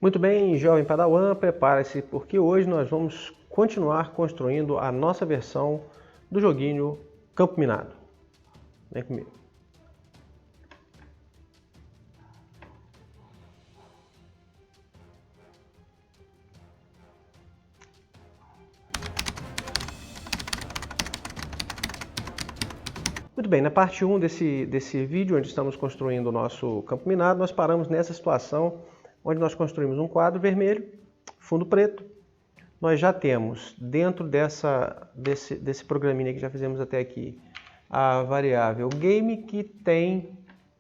Muito bem, jovem Padawan, prepare-se porque hoje nós vamos continuar construindo a nossa versão do joguinho Campo Minado. Vem comigo. Muito bem, na parte 1 desse vídeo, onde estamos construindo o nosso campo minado, nós paramos nessa situação onde nós construímos um quadro vermelho, fundo preto. Nós já temos dentro desse programinha que já fizemos até aqui, a variável game que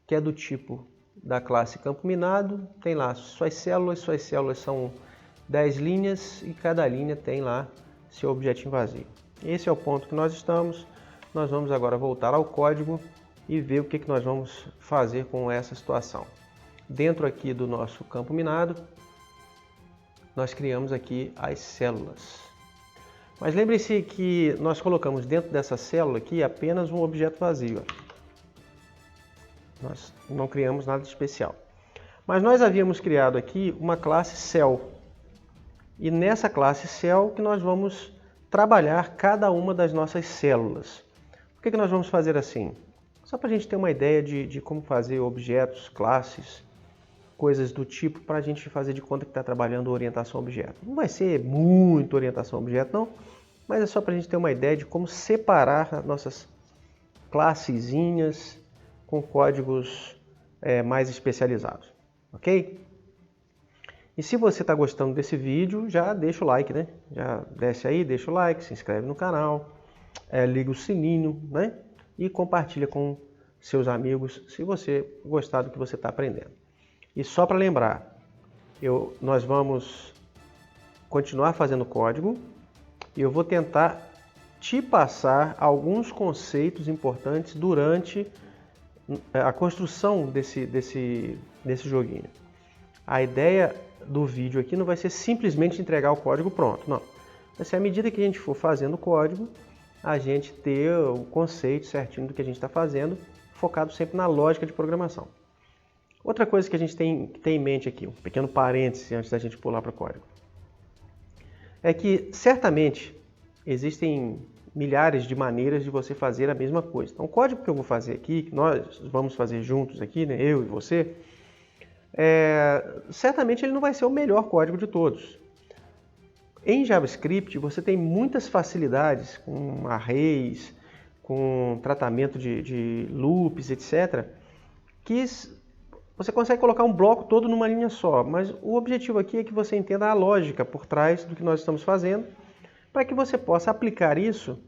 é do tipo da classe campo minado, tem lá suas células são 10 linhas e cada linha tem lá seu objetinho vazio. Esse é o ponto que nós estamos. Nós vamos agora voltar ao código e ver o que nós vamos fazer com essa situação. Dentro aqui do nosso campo minado, nós criamos aqui as células. Mas lembre-se que nós colocamos dentro dessa célula aqui apenas um objeto vazio. Nós não criamos nada de especial. Mas nós havíamos criado aqui uma classe cell. E nessa classe cell que nós vamos trabalhar cada uma das nossas células. Por que nós vamos fazer assim? Só para a gente ter uma ideia de como fazer objetos, classes, coisas do tipo, para a gente fazer de conta que está trabalhando orientação a objeto. Não vai ser muito orientação a objeto, não, mas é só para a gente ter uma ideia de como separar as nossas classezinhas com códigos mais especializados, ok? E se você está gostando desse vídeo, já deixa o like, né? Já desce aí, deixa o like, se inscreve no canal. Liga o sininho, né? E compartilha com seus amigos se você gostar do que você está aprendendo. E só para lembrar, nós vamos continuar fazendo código e eu vou tentar te passar alguns conceitos importantes durante a construção desse joguinho. A ideia do vídeo aqui não vai ser simplesmente entregar o código pronto, não. Vai ser à medida que a gente for fazendo o código, a gente ter o conceito certinho do que a gente está fazendo, focado sempre na lógica de programação. Outra coisa que a gente tem que ter em mente aqui, um pequeno parêntese antes da gente pular para o código, é que certamente existem milhares de maneiras de você fazer a mesma coisa. Então o código que eu vou fazer aqui, que nós vamos fazer juntos aqui, né, eu e você, certamente ele não vai ser o melhor código de todos. Em JavaScript, você tem muitas facilidades com arrays, com tratamento de loops, etc., que você consegue colocar um bloco todo numa linha só, mas o objetivo aqui é que você entenda a lógica por trás do que nós estamos fazendo, para que você possa aplicar isso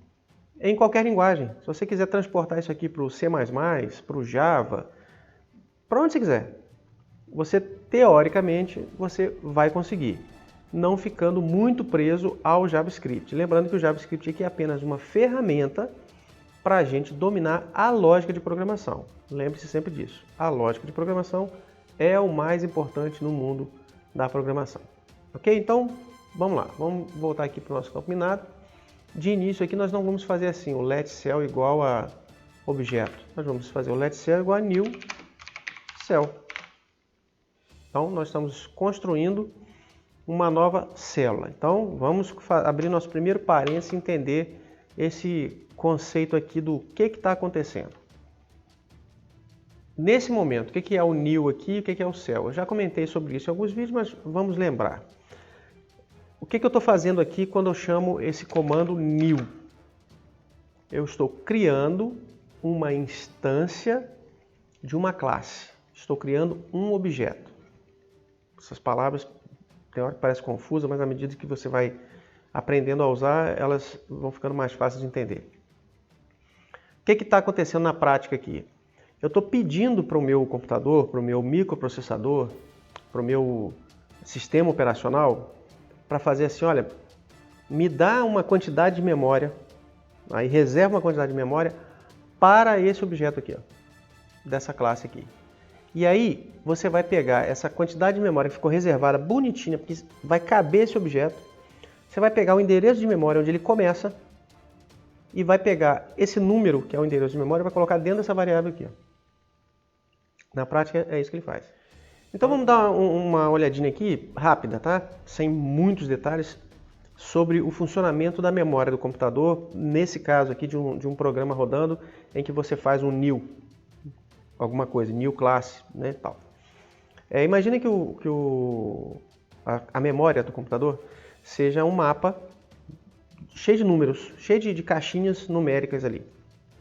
em qualquer linguagem. Se você quiser transportar isso aqui para o C++, para o Java, para onde você quiser, teoricamente, você vai conseguir, não ficando muito preso ao JavaScript. Lembrando que o JavaScript aqui é apenas uma ferramenta para a gente dominar a lógica de programação. Lembre-se sempre disso. A lógica de programação é o mais importante no mundo da programação. Ok? Então, vamos lá. Vamos voltar aqui para o nosso campo minado. De início aqui nós não vamos fazer assim, o letCell igual a objeto. Nós vamos fazer o letCell igual a new cell. Então, nós estamos construindo uma nova célula. Então, vamos abrir nosso primeiro parênteses e entender esse conceito aqui do que está acontecendo. Nesse momento, o que é o new aqui e o que é o cell? Eu já comentei sobre isso em alguns vídeos, mas vamos lembrar. O que eu estou fazendo aqui quando eu chamo esse comando new? Eu estou criando uma instância de uma classe. Estou criando um objeto. Essas palavras tem hora que parece confusa, mas à medida que você vai aprendendo a usar, elas vão ficando mais fáceis de entender. O que está acontecendo na prática aqui? Eu estou pedindo para o meu computador, para o meu microprocessador, para o meu sistema operacional, para fazer assim, olha, me dá uma quantidade de memória, aí reserva uma quantidade de memória para esse objeto aqui, ó, dessa classe aqui. E aí você vai pegar essa quantidade de memória que ficou reservada bonitinha, porque vai caber esse objeto. Você vai pegar o endereço de memória onde ele começa e vai pegar esse número, que é o endereço de memória, e vai colocar dentro dessa variável aqui. Ó. Na prática é isso que ele faz. Então vamos dar uma olhadinha aqui, rápida, tá? Sem muitos detalhes, sobre o funcionamento da memória do computador, nesse caso aqui de um programa rodando em que você faz um new, alguma coisa, new class, né, tal. Imagina que a memória do computador seja um mapa cheio de números, cheio de caixinhas numéricas ali,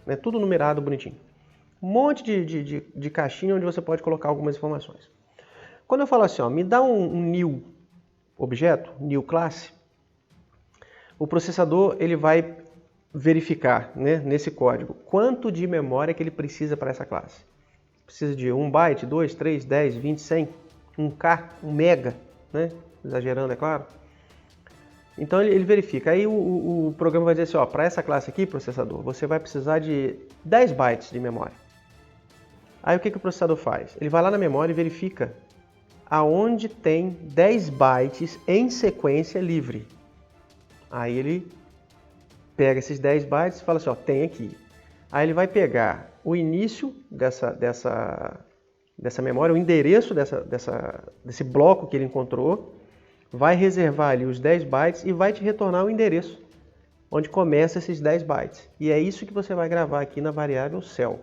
né, tudo numerado bonitinho. Um monte de caixinha onde você pode colocar algumas informações. Quando eu falo assim, ó, me dá um new objeto, new class, o processador ele vai verificar, né, nesse código quanto de memória que ele precisa para essa classe. Precisa de 1 byte, 2, 3, 10, 20, 100, 1K, 1 mega, né? Exagerando, é claro. Então ele verifica. Aí o programa vai dizer assim, ó, para essa classe aqui, processador, você vai precisar de 10 bytes de memória. Aí o que o processador faz? Ele vai lá na memória e verifica aonde tem 10 bytes em sequência livre. Aí ele pega esses 10 bytes e fala assim, ó, tem aqui. Aí ele vai pegar o início dessa memória, o endereço desse bloco que ele encontrou, vai reservar ali os 10 bytes e vai te retornar o endereço onde começa esses 10 bytes. E é isso que você vai gravar aqui na variável cell.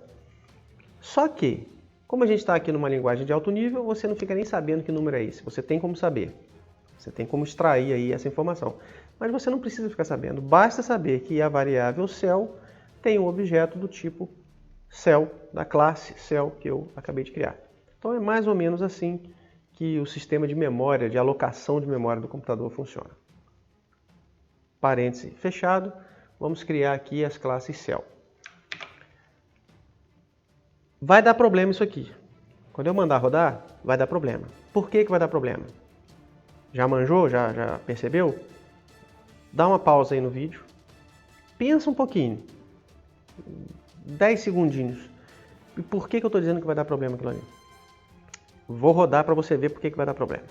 Só que, como a gente está aqui numa linguagem de alto nível, você não fica nem sabendo que número é esse. Você tem como saber. Você tem como extrair aí essa informação. Mas você não precisa ficar sabendo. Basta saber que a variável cell tem um objeto do tipo cell, da classe cell que eu acabei de criar. Então é mais ou menos assim que o sistema de memória, de alocação de memória do computador funciona. Parêntese fechado, vamos criar aqui as classes cell. Vai dar problema isso aqui. Quando eu mandar rodar, vai dar problema. Por que vai dar problema? Já manjou? Já percebeu? Dá uma pausa aí no vídeo. Pensa um pouquinho. 10 segundinhos. E por que eu estou dizendo que vai dar problema aquilo ali? Vou rodar para você ver por que vai dar problema.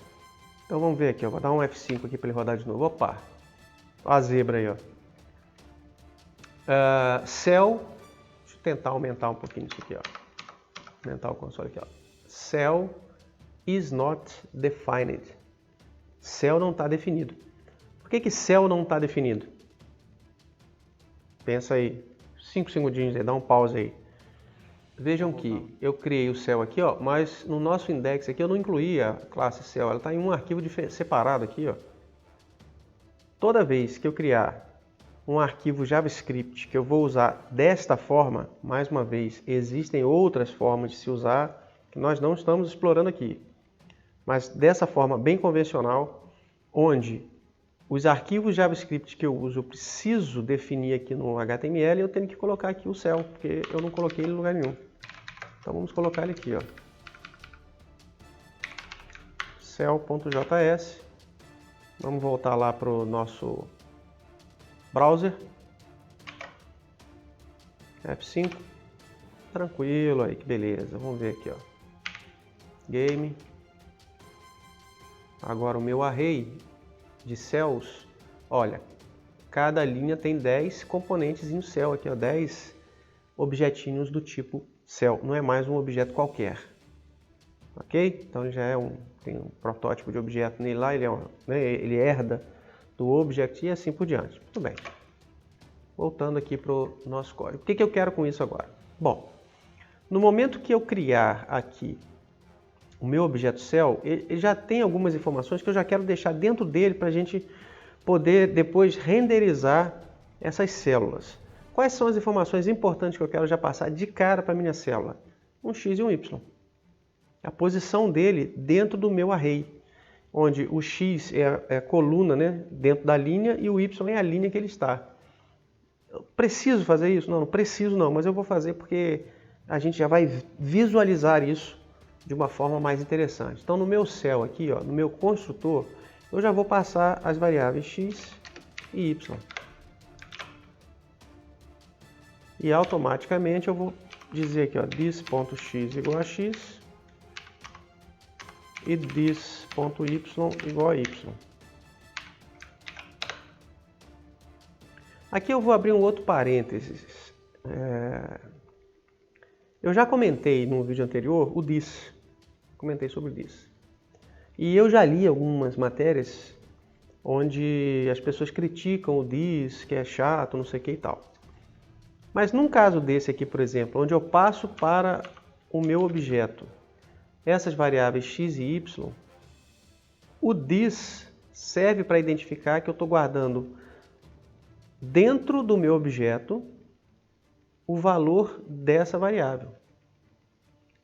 Então vamos ver aqui, ó. Vou dar um F5 aqui para ele rodar de novo. Opa! Olha a zebra aí, ó. Cell. Deixa eu tentar aumentar um pouquinho isso aqui, ó. Aumentar o console aqui, ó. Cell is not defined. Cell não está definido. Por que cell não está definido? Pensa aí. 5 segundinhos aí, dá um pause aí. Vejam que eu criei o cell aqui, ó, mas no nosso index aqui eu não incluí a classe cell. Ela está em um arquivo separado aqui, ó. Toda vez que eu criar um arquivo JavaScript que eu vou usar desta forma, mais uma vez, existem outras formas de se usar que nós não estamos explorando aqui. Mas dessa forma bem convencional, onde os arquivos JavaScript que eu uso, eu preciso definir aqui no HTML, eu tenho que colocar aqui o cell, porque eu não coloquei ele em lugar nenhum. Então vamos colocar ele aqui, ó. Cell.js. Vamos voltar lá para o nosso browser. F5. Tranquilo aí, que beleza. Vamos ver aqui, ó. Game. Agora o meu array de cells, olha, cada linha tem 10 componentes em cell aqui, ó, 10 objetinhos do tipo cell, não é mais um objeto qualquer, ok? Então já tem um protótipo de objeto nele lá, ele herda do object e assim por diante. Muito bem, voltando aqui para o nosso código. O que eu quero com isso agora? Bom, no momento que eu criar aqui o meu objeto cell, ele já tem algumas informações que eu já quero deixar dentro dele para a gente poder depois renderizar essas células. Quais são as informações importantes que eu quero já passar de cara para a minha célula? Um X e um Y. A posição dele dentro do meu array, onde o X é a coluna, né, dentro da linha e o Y é a linha que ele está. Eu preciso fazer isso? Não preciso não, mas eu vou fazer porque a gente já vai visualizar isso de uma forma mais interessante. Então no meu cell aqui, ó, no meu construtor, eu já vou passar as variáveis x e y. E automaticamente eu vou dizer aqui, ó, this.x igual a x e this.y igual a y. Aqui eu vou abrir um outro parênteses. Eu já comentei no vídeo anterior o this. Comentei sobre o this. E eu já li algumas matérias onde as pessoas criticam o this, que é chato, não sei o que e tal. Mas num caso desse aqui, por exemplo, onde eu passo para o meu objeto essas variáveis x e y, o this serve para identificar que eu estou guardando dentro do meu objeto o valor dessa variável.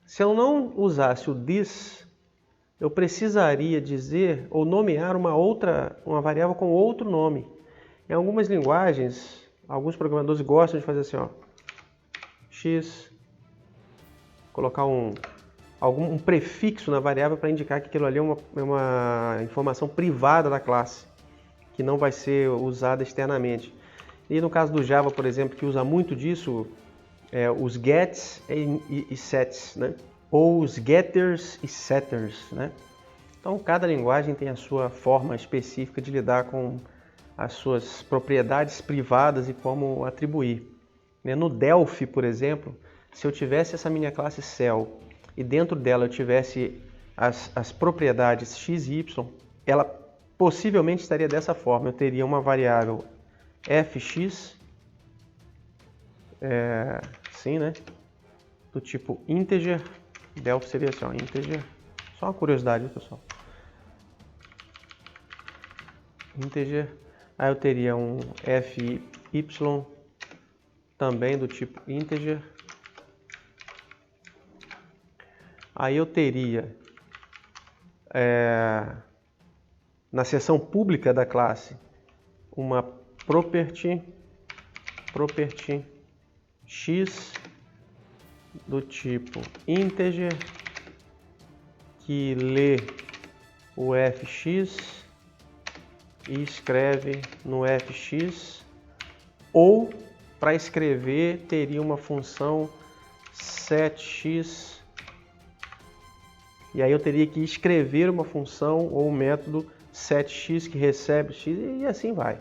Se eu não usasse o this, eu precisaria dizer ou nomear uma variável com outro nome. Em algumas linguagens, alguns programadores gostam de fazer assim, ó, x, colocar um prefixo na variável para indicar que aquilo ali é uma informação privada da classe, que não vai ser usada externamente. E no caso do Java, por exemplo, que usa muito disso, os gets e sets, né? Ou os getters e setters, né? Então, cada linguagem tem a sua forma específica de lidar com as suas propriedades privadas e como atribuir. No Delphi, por exemplo, se eu tivesse essa minha classe cell e dentro dela eu tivesse as propriedades x e y, ela possivelmente estaria dessa forma. Eu teria uma variável fx, sim, né? Do tipo integer. Delphi seria assim, ó, integer. Só uma curiosidade, pessoal. Integer. Aí eu teria um fy também do tipo integer. Aí eu teria na seção pública da classe uma property x do tipo integer que lê o fx e escreve no fx, ou para escrever teria uma função setx, e aí eu teria que escrever uma função ou um método setx que recebe x e assim vai.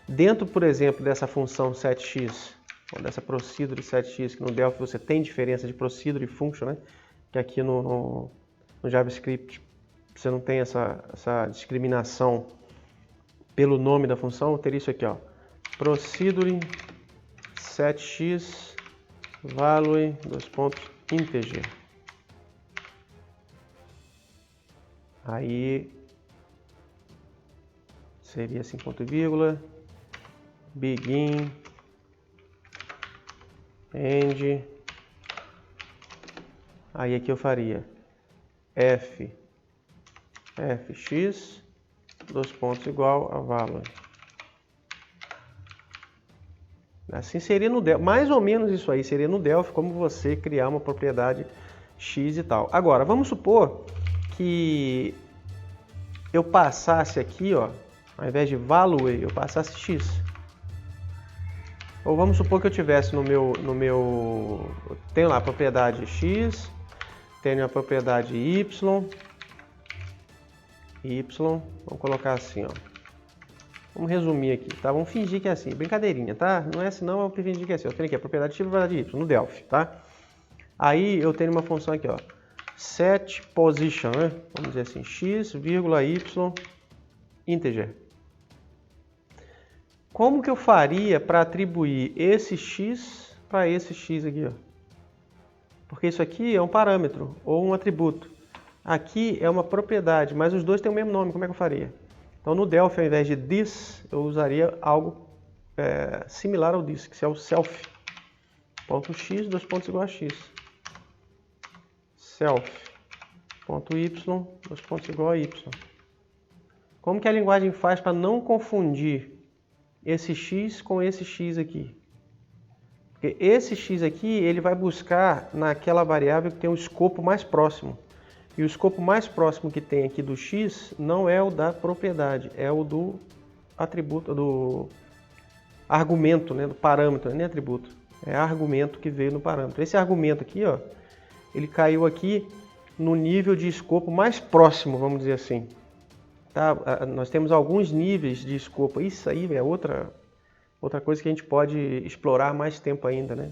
Dentro, por exemplo, dessa função setx, ou dessa procedure setx, que no Delphi você tem diferença de procedure e function, né? Que aqui no JavaScript você não tem essa discriminação pelo nome da função. Eu teria isso aqui, ó, procedure setx value integer. Aí seria assim, ponto e vírgula, begin, end. Aí aqui eu faria fx, dois pontos igual a value. Assim seria no Delphi, mais ou menos isso aí seria no Delphi, como você criar uma propriedade x e tal. Agora, vamos supor que eu passasse aqui, ó, ao invés de value, eu passasse x. Ou vamos supor que eu tivesse no meu tenho lá a propriedade x, tenho a propriedade y, vamos colocar assim, ó. Vamos resumir aqui, tá? Vamos fingir que é assim, brincadeirinha, tá? Não é assim não, eu fingir que é assim. Eu tenho aqui a propriedade x e a propriedade y no Delphi, tá? Aí eu tenho uma função aqui, ó, set position, né? Vamos dizer assim, x, y, integer. Como que eu faria para atribuir esse x para esse x aqui, ó? Porque isso aqui é um parâmetro ou um atributo. Aqui é uma propriedade, mas os dois têm o mesmo nome, como é que eu faria? Então no Delphi, ao invés de this, eu usaria algo similar ao this, que é o self. Ponto x, dois pontos igual a x. Self. Ponto y, dois pontos igual a y. Como que a linguagem faz para não confundir esse x com esse x aqui? Porque esse x aqui, ele vai buscar naquela variável que tem o escopo mais próximo. E o escopo mais próximo que tem aqui do x não é o da propriedade, é o do atributo, do argumento, né, do parâmetro, não é nem atributo, é argumento que veio no parâmetro. Esse argumento aqui, ó, ele caiu aqui no nível de escopo mais próximo, vamos dizer assim. Tá? Nós temos alguns níveis de escopo, isso aí é outra coisa que a gente pode explorar mais tempo ainda, né?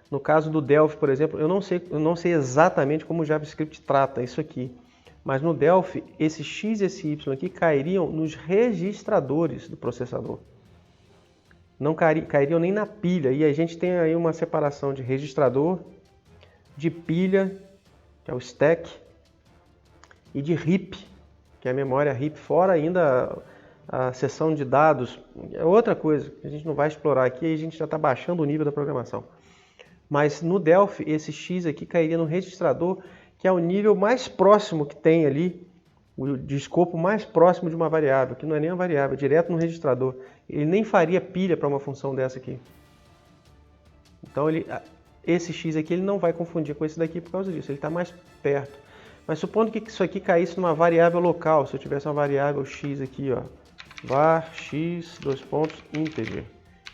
No caso do Delphi, por exemplo, eu não sei exatamente como o JavaScript trata isso aqui, Mas no Delphi, esse X e esse Y aqui cairiam nos registradores do processador. Não cairiam nem na pilha. E a gente tem aí uma separação de registrador, de pilha, que é o stack, e de heap, que é a memória heap, fora ainda a seção de dados. É outra coisa que a gente não vai explorar aqui, aí a gente já está baixando o nível da programação. Mas no Delphi, esse X aqui cairia no registrador, que é o nível mais próximo que tem ali, o de escopo mais próximo de uma variável, que não é nem uma variável, é direto no registrador. Ele nem faria pilha para uma função dessa aqui. Então esse X aqui ele não vai confundir com esse daqui por causa disso, ele está mais perto. Mas supondo que isso aqui caísse numa variável local, se eu tivesse uma variável X aqui, ó, var x, integer.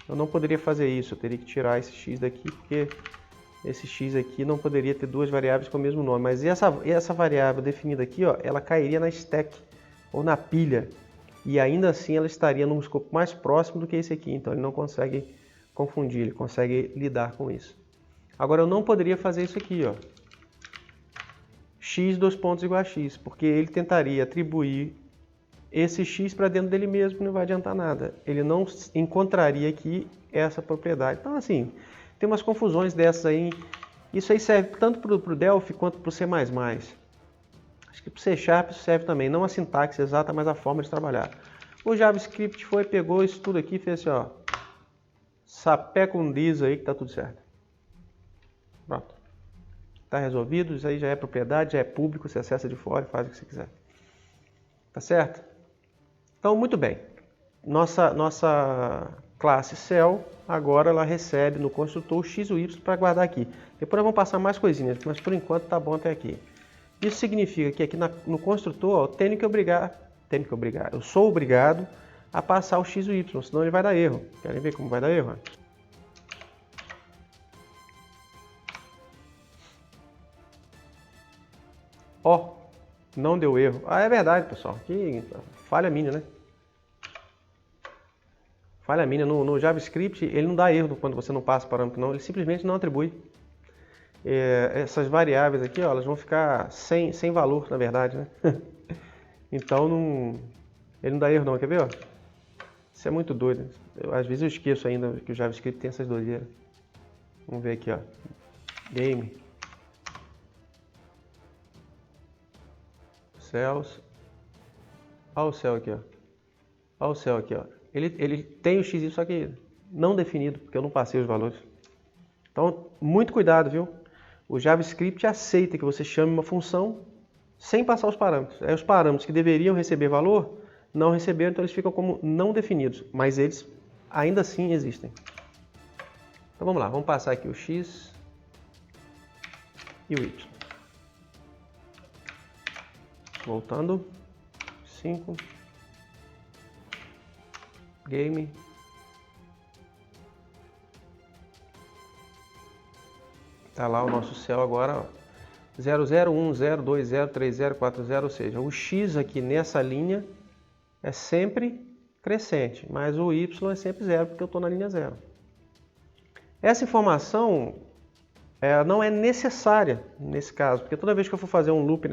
Eu não poderia fazer isso, eu teria que tirar esse X daqui, porque esse X aqui não poderia ter duas variáveis com o mesmo nome. Mas essa variável definida aqui, ó, ela cairia na stack, ou na pilha. E ainda assim ela estaria num escopo mais próximo do que esse aqui. Então ele não consegue confundir, ele consegue lidar com isso. Agora eu não poderia fazer isso aqui, ó. X igual a X, porque ele tentaria atribuir esse X para dentro dele mesmo, não vai adiantar nada. Ele não encontraria aqui essa propriedade. Então assim, tem umas confusões dessas aí. Isso aí serve tanto para o Delphi quanto para o C++. Acho que para o C# isso serve também. Não a sintaxe exata, mas a forma de trabalhar. O JavaScript pegou isso tudo aqui e fez assim, ó. Sapeca um diz aí que tá tudo certo. Pronto. Tá resolvido. Isso aí já é propriedade, já é público. Você acessa de fora e faz o que você quiser. Tá certo? Então, muito bem. Nossa classe cell, agora ela recebe no construtor o x e o y para guardar aqui. Depois nós vamos passar mais coisinhas, mas por enquanto tá bom até aqui. Isso significa que aqui no construtor, ó, eu sou obrigado a passar o x e o y, senão ele vai dar erro. Querem ver como vai dar erro? Ó, não deu erro. Ah, é verdade, pessoal. Que falha minha, né? Falha minha. No JavaScript, ele não dá erro quando você não passa o parâmetro, não. Ele simplesmente não atribui. Essas variáveis aqui, ó, elas vão ficar sem valor, na verdade, né? Então, ele não dá erro, não. Quer ver, ó? Isso é muito doido. Às vezes eu esqueço ainda que o JavaScript tem essas doideiras. Vamos ver aqui, ó. Game. Cells. Olha o céu aqui, ó. Olha o céu aqui, ó. Ele tem o x, só que não definido, porque eu não passei os valores. Então, muito cuidado, viu? O JavaScript aceita que você chame uma função sem passar os parâmetros. Os parâmetros que deveriam receber valor, não receberam, então eles ficam como não definidos. Mas eles ainda assim existem. Então vamos lá, vamos passar aqui o x e o y. Voltando. 5. Game. Tá lá o nosso céu agora, ó. 0, 0, 1, 0, 2, 0, 3, 0, 4, 0, ou seja, o x aqui nessa linha é sempre crescente, mas o y é sempre 0, porque eu estou na linha 0. Essa informação não é necessária nesse caso, porque toda vez que eu for fazer um loop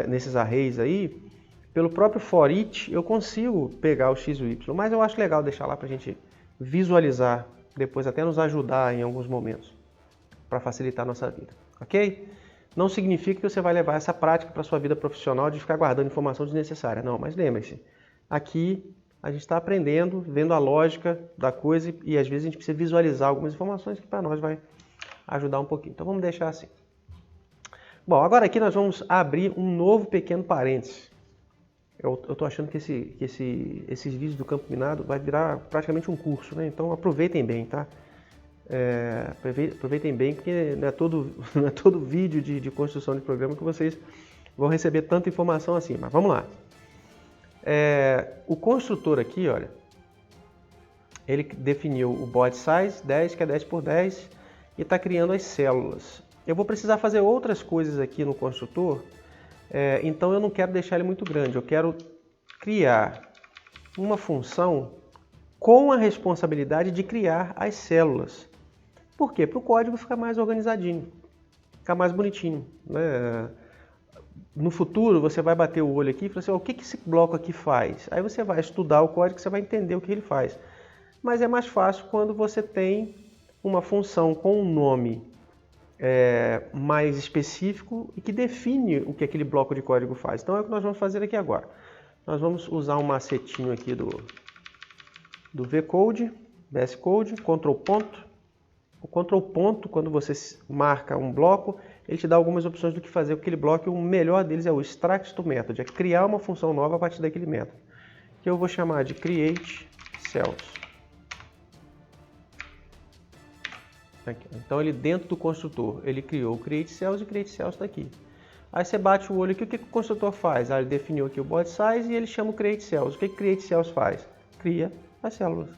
nesses arrays aí, pelo próprio for each eu consigo pegar o x e o y, mas eu acho legal deixar lá para a gente visualizar, depois até nos ajudar em alguns momentos, para facilitar a nossa vida, ok? Não significa que você vai levar essa prática para a sua vida profissional de ficar guardando informação desnecessária, não, mas lembre-se, aqui a gente está aprendendo, vendo a lógica da coisa e às vezes a gente precisa visualizar algumas informações que para nós vai ajudar um pouquinho, então vamos deixar assim. Bom, agora aqui nós vamos abrir um novo pequeno parênteses. Eu estou achando que esses vídeos do Campo Minado vai virar praticamente um curso, né? Então aproveitem bem, tá? Aproveitem bem, porque não é todo vídeo de construção de programa que vocês vão receber tanta informação assim. Mas vamos lá. O construtor aqui, olha, ele definiu o body size 10, que é 10 por 10, e está criando as células. Eu vou precisar fazer outras coisas aqui no construtor, então eu não quero deixar ele muito grande. Eu quero criar uma função com a responsabilidade de criar as células. Por quê? Para o código ficar mais organizadinho, ficar mais bonitinho, né? no futuro você vai bater o olho aqui e falar assim, o que esse bloco aqui faz? Aí você vai estudar o código e você vai entender o que ele faz. Mas é mais fácil quando você tem uma função com um nome mais específico e que define o que aquele bloco de código faz. Então é o que nós vamos fazer aqui agora. Nós vamos usar um macetinho aqui do VCode, VS Code, Ctrl ponto. O Ctrl ponto, quando você marca um bloco, ele te dá algumas opções do que fazer com aquele bloco, e o melhor deles é o extract to method, é criar uma função nova a partir daquele método, que eu vou chamar de create cells. Aqui. Então ele dentro do construtor, ele criou o create cells e o create cells está aqui. Aí você bate o olho aqui, o que o construtor faz? Ele definiu aqui o body size e ele chama o create cells. O que create cells faz? Cria as células.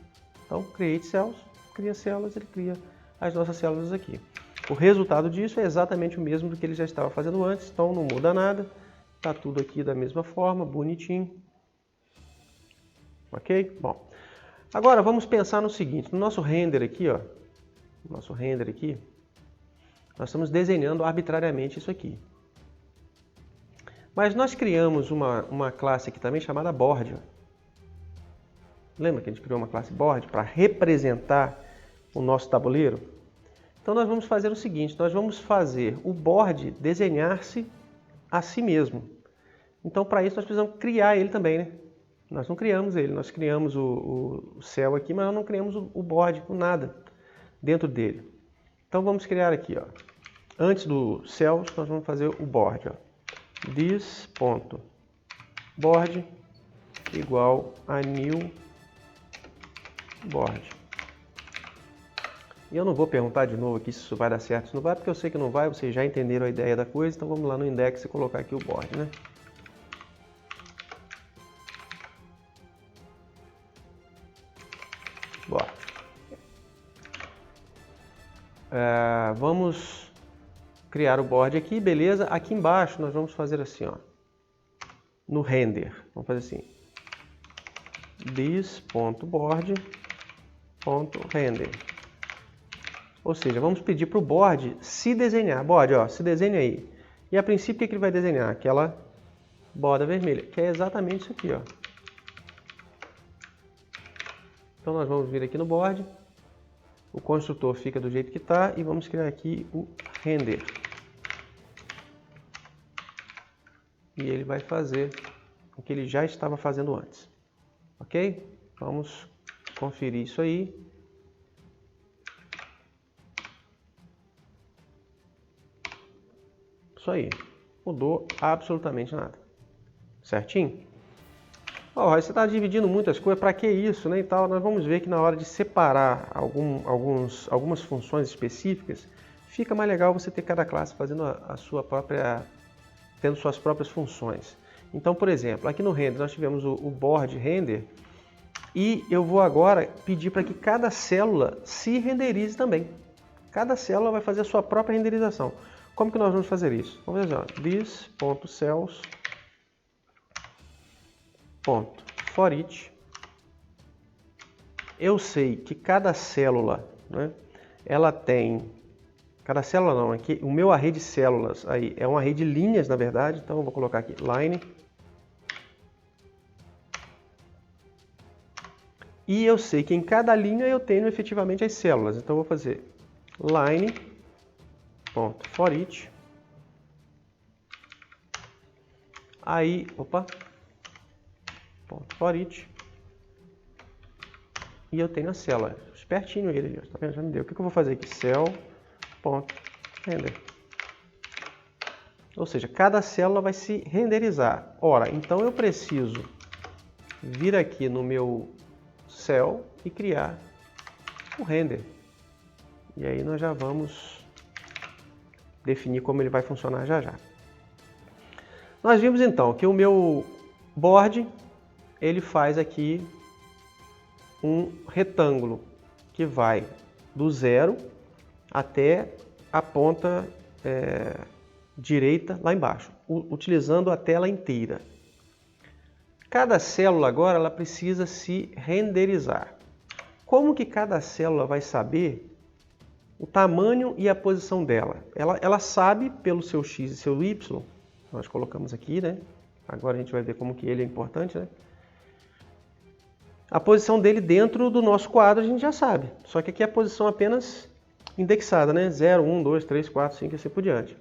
Então create cells, cria células, ele cria as nossas células aqui. O resultado disso é exatamente o mesmo do que ele já estava fazendo antes, então não muda nada. Está tudo aqui da mesma forma, bonitinho. Ok? Bom, agora vamos pensar no seguinte, no nosso render aqui, ó, nós estamos desenhando arbitrariamente isso aqui. Mas nós criamos uma classe aqui também chamada board. Lembra que a gente criou uma classe board para representar o nosso tabuleiro? Então nós vamos fazer o seguinte, nós vamos fazer o board desenhar-se a si mesmo. Então para isso nós precisamos criar ele também, né? Nós não criamos ele, nós criamos o céu aqui, mas nós não criamos o board com nada dentro dele. Então vamos criar aqui, ó. Antes do cells, nós vamos fazer o board, ó. This.board igual a new board. E eu não vou perguntar de novo aqui se isso vai dar certo, se não vai, porque eu sei que não vai, vocês já entenderam a ideia da coisa, então vamos lá no index e colocar aqui o board, né? Bora. Vamos criar o board aqui, beleza? Aqui embaixo nós vamos fazer assim, ó. No render, vamos fazer assim. This.board.render. Ou seja, vamos pedir para o board se desenhar. Board, ó, se desenha aí. E a princípio o que ele vai desenhar? Aquela borda vermelha, que é exatamente isso aqui, ó. Então nós vamos vir aqui no board. O construtor fica do jeito que está e vamos criar aqui o render. E ele vai fazer o que ele já estava fazendo antes. Ok? Vamos conferir isso aí. Isso aí. Mudou absolutamente nada. Certinho? Oh, você está dividindo muitas coisas, para que isso, né, e tal? Nós vamos ver que na hora de separar algumas funções específicas, fica mais legal você ter cada classe fazendo tendo suas próprias funções. Então, por exemplo, aqui no render nós tivemos o board render e eu vou agora pedir para que cada célula se renderize também. Cada célula vai fazer a sua própria renderização. Como que nós vamos fazer isso? Vamos fazer, ó, this.cells.forEach. Eu sei que cada célula, né, ela tem... Cada célula não, aqui o meu array de células aí é um array de linhas, na verdade, então eu vou colocar aqui line. E eu sei que em cada linha eu tenho efetivamente as células, então eu vou fazer line.forEach. Aí, .forEach. E eu tenho a célula, espertinho ele, tá vendo? Já me deu. O que eu vou fazer aqui? Cell.render. Ou seja, cada célula vai se renderizar. Ora, então eu preciso vir aqui no meu cell e criar o render. E aí nós já vamos definir como ele vai funcionar já já. Nós vimos então que o meu board, ele faz aqui um retângulo que vai do 0 até a ponta direita lá embaixo, utilizando a tela inteira. Cada célula agora ela precisa se renderizar. Como que cada célula vai saber o tamanho e a posição dela? Ela sabe pelo seu x e seu y Nós colocamos aqui, né? Agora a gente vai ver como que ele é importante, né? A posição dele dentro do nosso quadro a gente já sabe. Só que aqui é a posição apenas indexada, né? 0, 1, 2, 3, 4, 5 e assim por diante.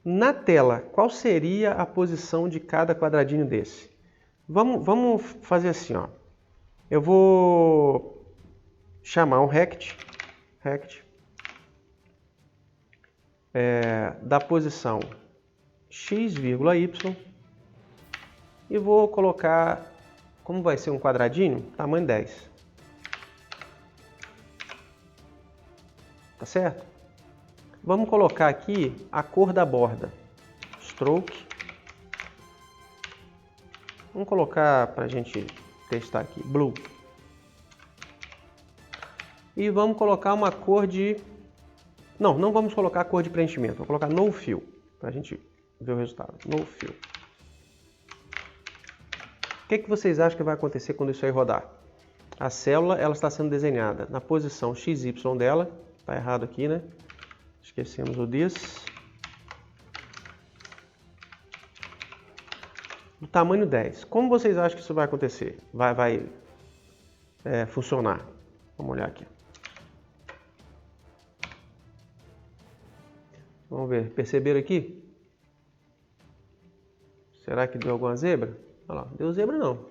Na tela, qual seria a posição de cada quadradinho desse? Vamos fazer assim, ó. Eu vou chamar um rect da posição x, y e vou colocar, como vai ser um quadradinho, tamanho 10. Tá certo? Vamos colocar aqui a cor da borda, stroke. Vamos colocar para a gente testar aqui, blue. E vamos colocar uma cor de... Não vamos colocar a cor de preenchimento, vamos colocar no fill, para a gente ver o resultado, no fill. O que vocês acham que vai acontecer quando isso aí rodar? A célula ela está sendo desenhada na posição XY dela, está errado aqui, né? Esquecemos o this. Do tamanho 10. Como vocês acham que isso vai acontecer? Vai funcionar? Vamos olhar aqui. Vamos ver. Perceberam aqui? Será que deu alguma zebra? Olha lá, deu zebra não.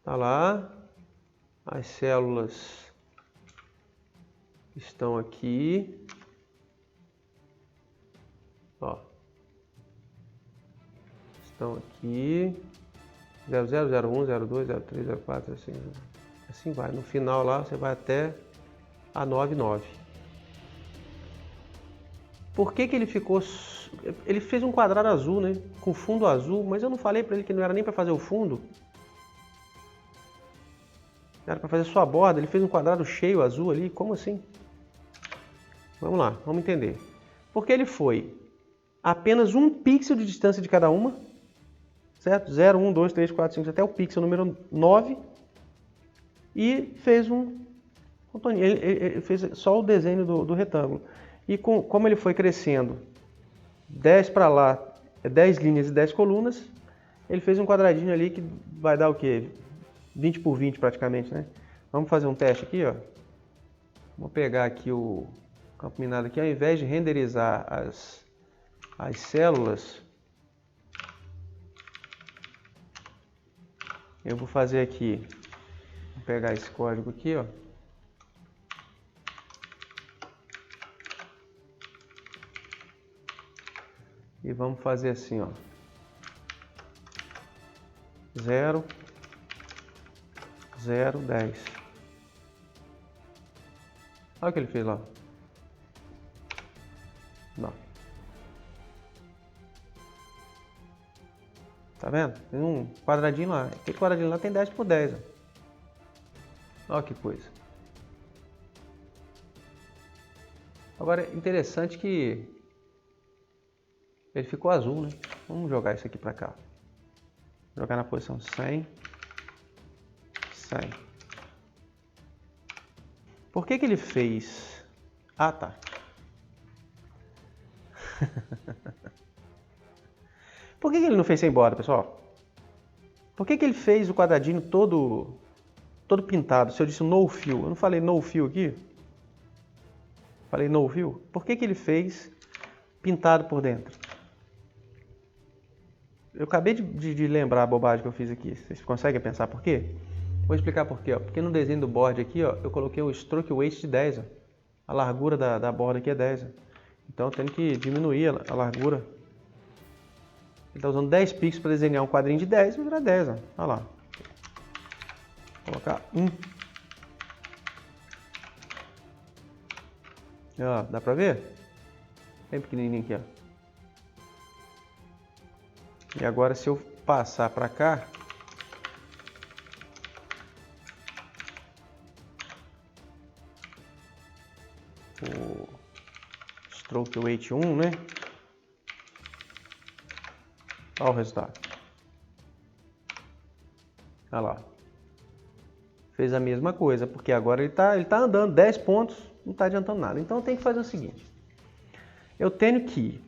Tá lá. As células estão aqui. Ó. Estão aqui. 00, 01, 02, 03, 04, assim vai. No final lá você vai até a 99. Por que ele ficou... Ele fez um quadrado azul, né? Com fundo azul, mas eu não falei para ele que não era nem para fazer o fundo. Era para fazer só a borda, ele fez um quadrado cheio azul ali, como assim? Vamos lá, vamos entender. Porque ele foi apenas um pixel de distância de cada uma, certo? 0, 1, 2, 3, 4, 5, até o pixel número 9. E fez ele fez só o desenho do retângulo. E como ele foi crescendo 10 para lá, 10 linhas e 10 colunas, ele fez um quadradinho ali que vai dar o quê? 20 por 20 praticamente, né? Vamos fazer um teste aqui, ó. Vou pegar aqui o campo minado aqui, ao invés de renderizar as células, eu vou fazer aqui, vou pegar esse código aqui, ó. E vamos fazer assim, ó. 0, 0, 10. Olha o que ele fez lá. Não. Tá vendo? Tem um quadradinho lá. Aquele quadradinho lá tem 10 por 10. Ó. Olha que coisa. Agora, interessante que ele ficou azul, né? Vamos jogar isso aqui para cá. Jogar na posição 100. 100. Por que ele fez... Ah, tá. Por que ele não fez sem borda, pessoal? Por que ele fez o quadradinho todo pintado? Se eu disse no fill, eu não falei no fill aqui? Falei no fill? Por que ele fez pintado por dentro? Eu acabei de lembrar a bobagem que eu fiz aqui. Vocês conseguem pensar por quê? Vou explicar por quê. Ó. Porque no desenho do board aqui, ó, eu coloquei o stroke weight de 10. Ó. A largura da borda aqui é 10. Ó. Então eu tenho que diminuir a largura. Ele está usando 10 pixels para desenhar um quadrinho de 10 e vai virar 10. Ó. Olha lá. Vou colocar 1. Ó, dá para ver? Bem pequenininho aqui. Ó. E agora se eu passar para cá, o stroke weight 1, né? Olha o resultado. Olha lá. Fez a mesma coisa, porque agora ele tá andando 10 pontos, não está adiantando nada. Então eu tenho que fazer o seguinte. Eu tenho que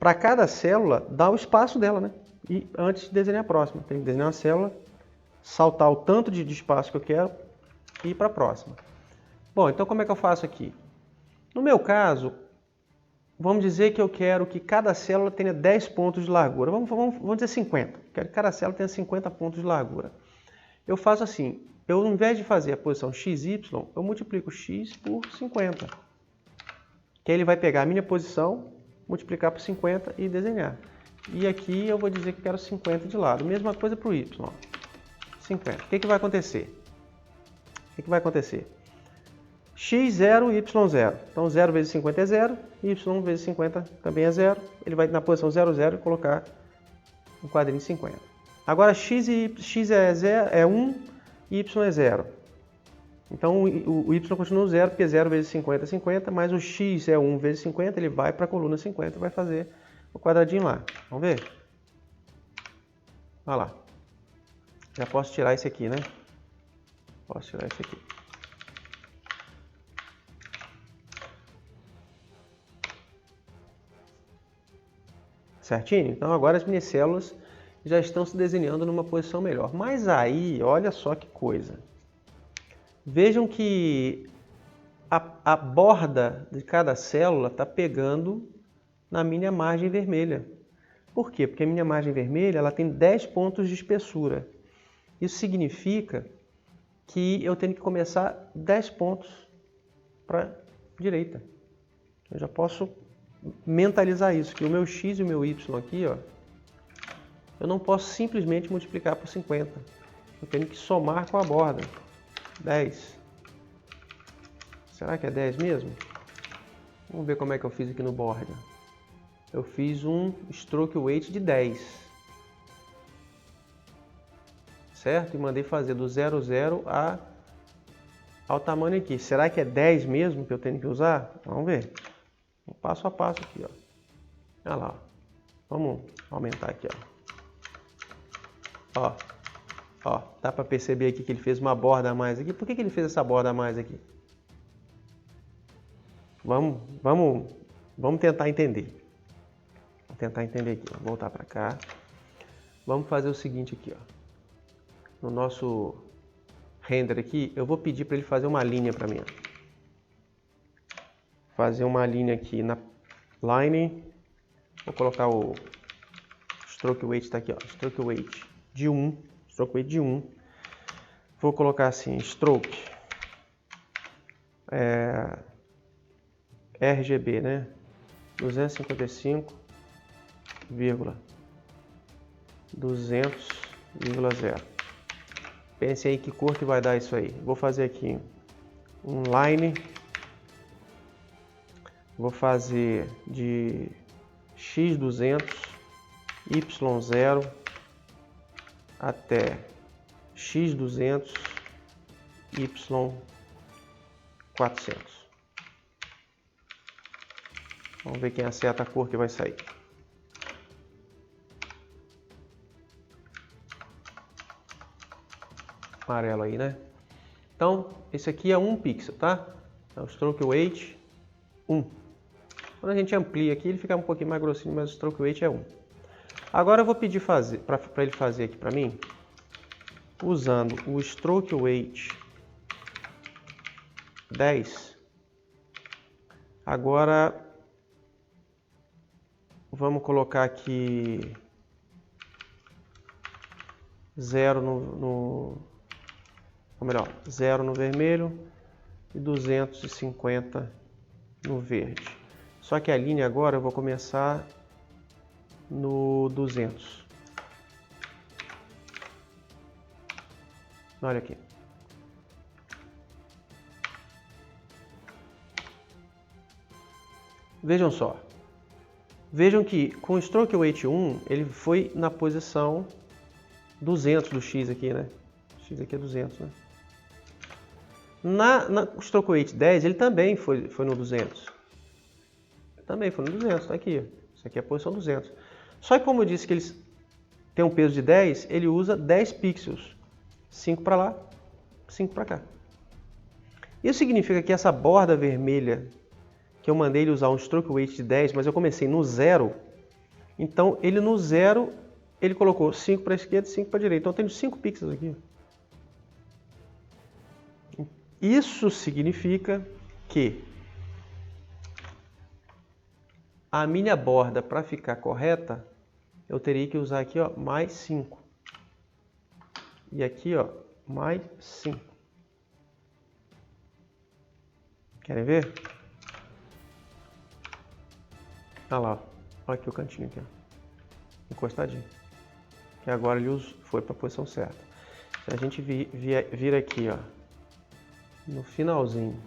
para cada célula, dá o espaço dela, né? E antes de desenhar a próxima, tem que desenhar uma célula, saltar o tanto de espaço que eu quero e ir para a próxima. Bom, então como é que eu faço aqui? No meu caso, vamos dizer que eu quero que cada célula tenha 10 pontos de largura. Vamos dizer 50. Quero que cada célula tenha 50 pontos de largura. Eu faço assim, ao invés de fazer a posição XY, eu multiplico x por 50. Que aí ele vai pegar a minha posição, multiplicar por 50 e desenhar. E aqui eu vou dizer que quero 50 de lado. Mesma coisa para o Y. 50. O que vai acontecer? O que vai acontecer? x0 e y0. Então 0 vezes 50 é 0, y vezes 50 também é 0. Ele vai na posição 0, 0 e colocar um quadrinho de 50. Agora x é 1 e y é 0. Então o y continua 0, porque 0 vezes 50 é 50, mas o x é 1 vezes 50, ele vai para a coluna 50 e vai fazer o quadradinho lá. Vamos ver? Olha lá. Já posso tirar esse aqui, né? Posso tirar esse aqui. Certinho? Então agora as minhas células já estão se desenhando numa posição melhor. Mas aí, olha só que coisa. Vejam que a borda de cada célula está pegando na minha margem vermelha. Por quê? Porque a minha margem vermelha ela tem 10 pontos de espessura. Isso significa que eu tenho que começar 10 pontos para a direita. Eu já posso mentalizar isso, que o meu x e o meu y aqui, ó, eu não posso simplesmente multiplicar por 50. Eu tenho que somar com a borda. 10. Será que é 10 mesmo? Vamos ver como é que eu fiz aqui no board. Eu fiz um stroke weight de 10. Certo? E mandei fazer do 00 ao tamanho aqui. Será que é 10 mesmo que eu tenho que usar? Vamos ver. Passo a passo aqui, ó. Olha lá. Vamos aumentar aqui, ó. Ó, dá para perceber aqui que ele fez uma borda a mais aqui. Por que ele fez essa borda a mais aqui? Vamos tentar entender. Vou tentar entender aqui. Vou voltar para cá. Vamos fazer o seguinte aqui, ó. No nosso render aqui, eu vou pedir para ele fazer uma linha para mim. Fazer uma linha aqui na line. Vou colocar o stroke weight, está aqui, ó. Stroke weight de 1. Stroke weight de 1. Vou colocar assim, stroke. RGB, né? 255,200,0. Pense aí que cor que vai dar isso aí. Vou fazer aqui um line. Vou fazer de x200, y0 até x200, y400. Vamos ver quem acerta a cor que vai sair. Amarelo aí, né? Então, esse aqui é 1 pixel, tá? É o stroke weight 1. Quando a gente amplia aqui, ele fica um pouquinho mais grossinho, mas o stroke weight é 1. Agora eu vou pedir para ele fazer aqui para mim, usando o stroke weight 10. Agora vamos colocar aqui 0 ou melhor, 0 no vermelho e 250 no verde. Só que a linha agora eu vou começar no 200. Olha aqui. Vejam só. Vejam que com o stroke weight 1, ele foi na posição 200 do X aqui, né? O X aqui é 200, né? Na stroke weight 10, ele também foi no 200. Também foi no 200, tá aqui. Isso aqui é a posição 200. Só que como eu disse que eles têm um peso de 10, ele usa 10 pixels. 5 para lá, 5 para cá. Isso significa que essa borda vermelha, que eu mandei ele usar um stroke weight de 10, mas eu comecei no 0, Então, ele no 0, ele colocou 5 para a esquerda e 5 para a direita. Então, eu tenho 5 pixels aqui. Isso significa que a minha borda, para ficar correta, eu teria que usar aqui, ó, mais 5. E aqui, ó, mais 5. Querem ver? Olha lá, olha aqui o cantinho aqui, ó, encostadinho. Que agora ele foi para a posição certa. Se a gente vir aqui, ó, no finalzinho,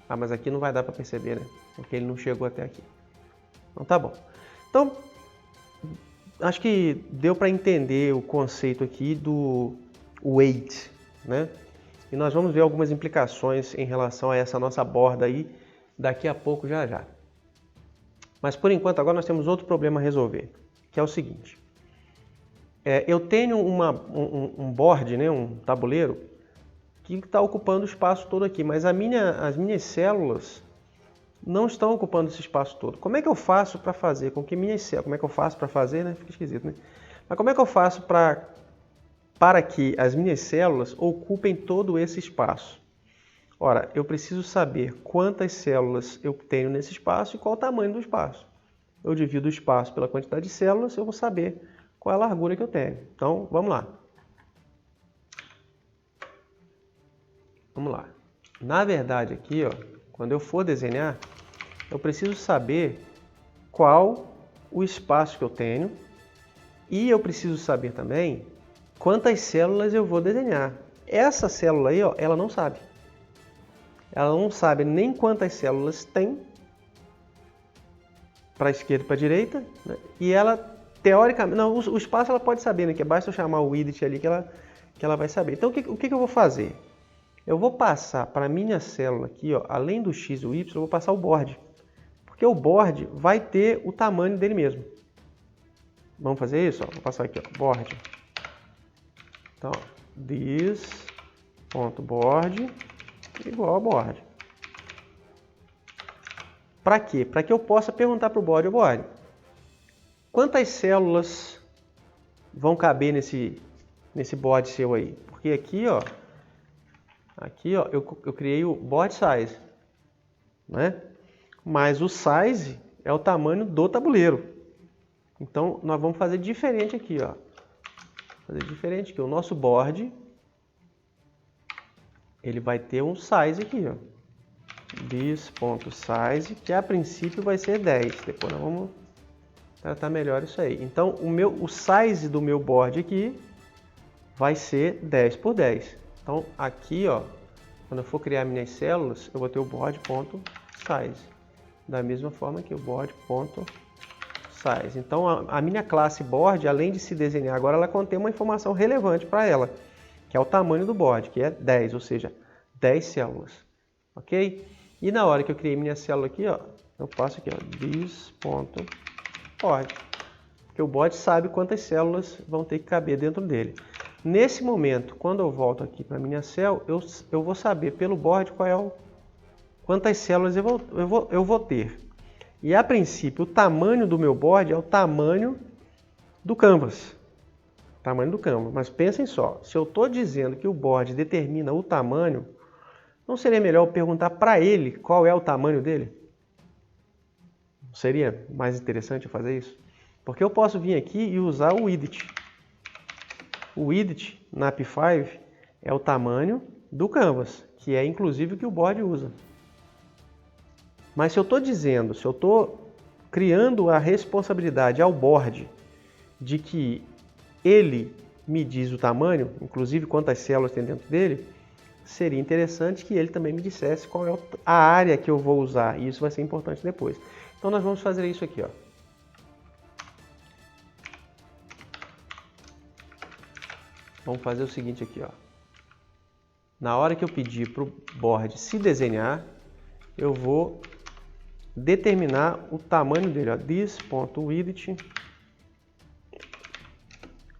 mas aqui não vai dar para perceber, né? Porque ele não chegou até aqui. Então tá bom. Então, acho que deu para entender o conceito aqui do weight, né? E nós vamos ver algumas implicações em relação a essa nossa borda aí daqui a pouco já. Mas por enquanto agora nós temos outro problema a resolver, que é o seguinte. Eu tenho um board, né, um tabuleiro, que está ocupando o espaço todo aqui, mas as minhas células não estão ocupando esse espaço todo. Como é que eu faço para fazer com que minhas células... Como é que eu faço para fazer, né? Fica esquisito, né? Mas como é que eu faço para que as minhas células ocupem todo esse espaço? Ora, eu preciso saber quantas células eu tenho nesse espaço e qual o tamanho do espaço. Eu divido o espaço pela quantidade de células, eu vou saber qual é a largura que eu tenho. Então, vamos lá. Vamos lá. Na verdade, aqui, ó, quando eu for desenhar, eu preciso saber qual o espaço que eu tenho e eu preciso saber também quantas células eu vou desenhar. Essa célula aí, ó, ela não sabe. Ela não sabe nem quantas células tem para a esquerda e para a direita, né? E ela, teoricamente, não, o espaço ela pode saber, né? Que basta eu chamar o width ali que ela vai saber. Então, o que eu vou fazer? Eu vou passar para a minha célula aqui, ó, além do x e o y, eu vou passar o board. Porque o board vai ter o tamanho dele mesmo. Vamos fazer isso? Ó. Vou passar aqui, ó, board. Então, this.board igual a board. Para quê? Para que eu possa perguntar para o board, quantas células vão caber nesse board seu aí? Porque aqui, ó, eu criei o board size, né? Mas o size é o tamanho do tabuleiro. Então, nós vamos fazer diferente aqui, ó. Fazer diferente aqui. O nosso board, ele vai ter um size aqui, ó. This.size, que a princípio vai ser 10. Depois nós vamos tratar melhor isso aí. Então, o size do meu board aqui vai ser 10 por 10. Então, aqui, ó, quando eu for criar minhas células, eu vou ter o board.size. Da mesma forma que o board.size. Então, a minha classe board, além de se desenhar agora, ela contém uma informação relevante para ela, que é o tamanho do board, que é 10, ou seja, 10 células. Ok? E na hora que eu criei minha célula aqui, ó, eu passo aqui, ó, this.board. Porque o board sabe quantas células vão ter que caber dentro dele. Nesse momento, quando eu volto aqui para minha célula, eu vou saber pelo board quantas células eu vou ter. E a princípio, o tamanho do meu board é o tamanho do canvas. Tamanho do canvas. Mas pensem só, se eu estou dizendo que o board determina o tamanho, não seria melhor eu perguntar para ele qual é o tamanho dele? Seria mais interessante eu fazer isso? Porque eu posso vir aqui e usar o width. O width na P5 é o tamanho do canvas, que é inclusive o que o board usa. Mas se eu estou criando a responsabilidade ao board de que ele me diz o tamanho, inclusive quantas células tem dentro dele, seria interessante que ele também me dissesse qual é a área que eu vou usar, e isso vai ser importante depois. Então nós vamos fazer isso aqui, ó. Vamos fazer o seguinte aqui, ó. Na hora que eu pedir para o board se desenhar, eu vou determinar o tamanho dele, ó. This.width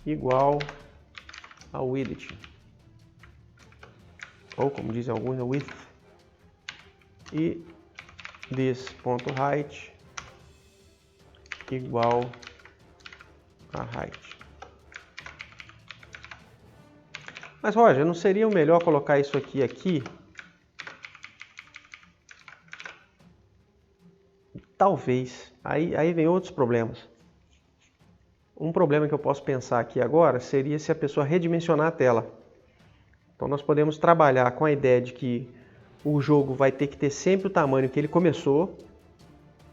igual a width. Ou como dizem alguns, width. E this.height igual a height. Mas, Roger, não seria o melhor colocar isso aqui? Talvez. Aí vem outros problemas. Um problema que eu posso pensar aqui agora seria se a pessoa redimensionar a tela. Então nós podemos trabalhar com a ideia de que o jogo vai ter que ter sempre o tamanho que ele começou.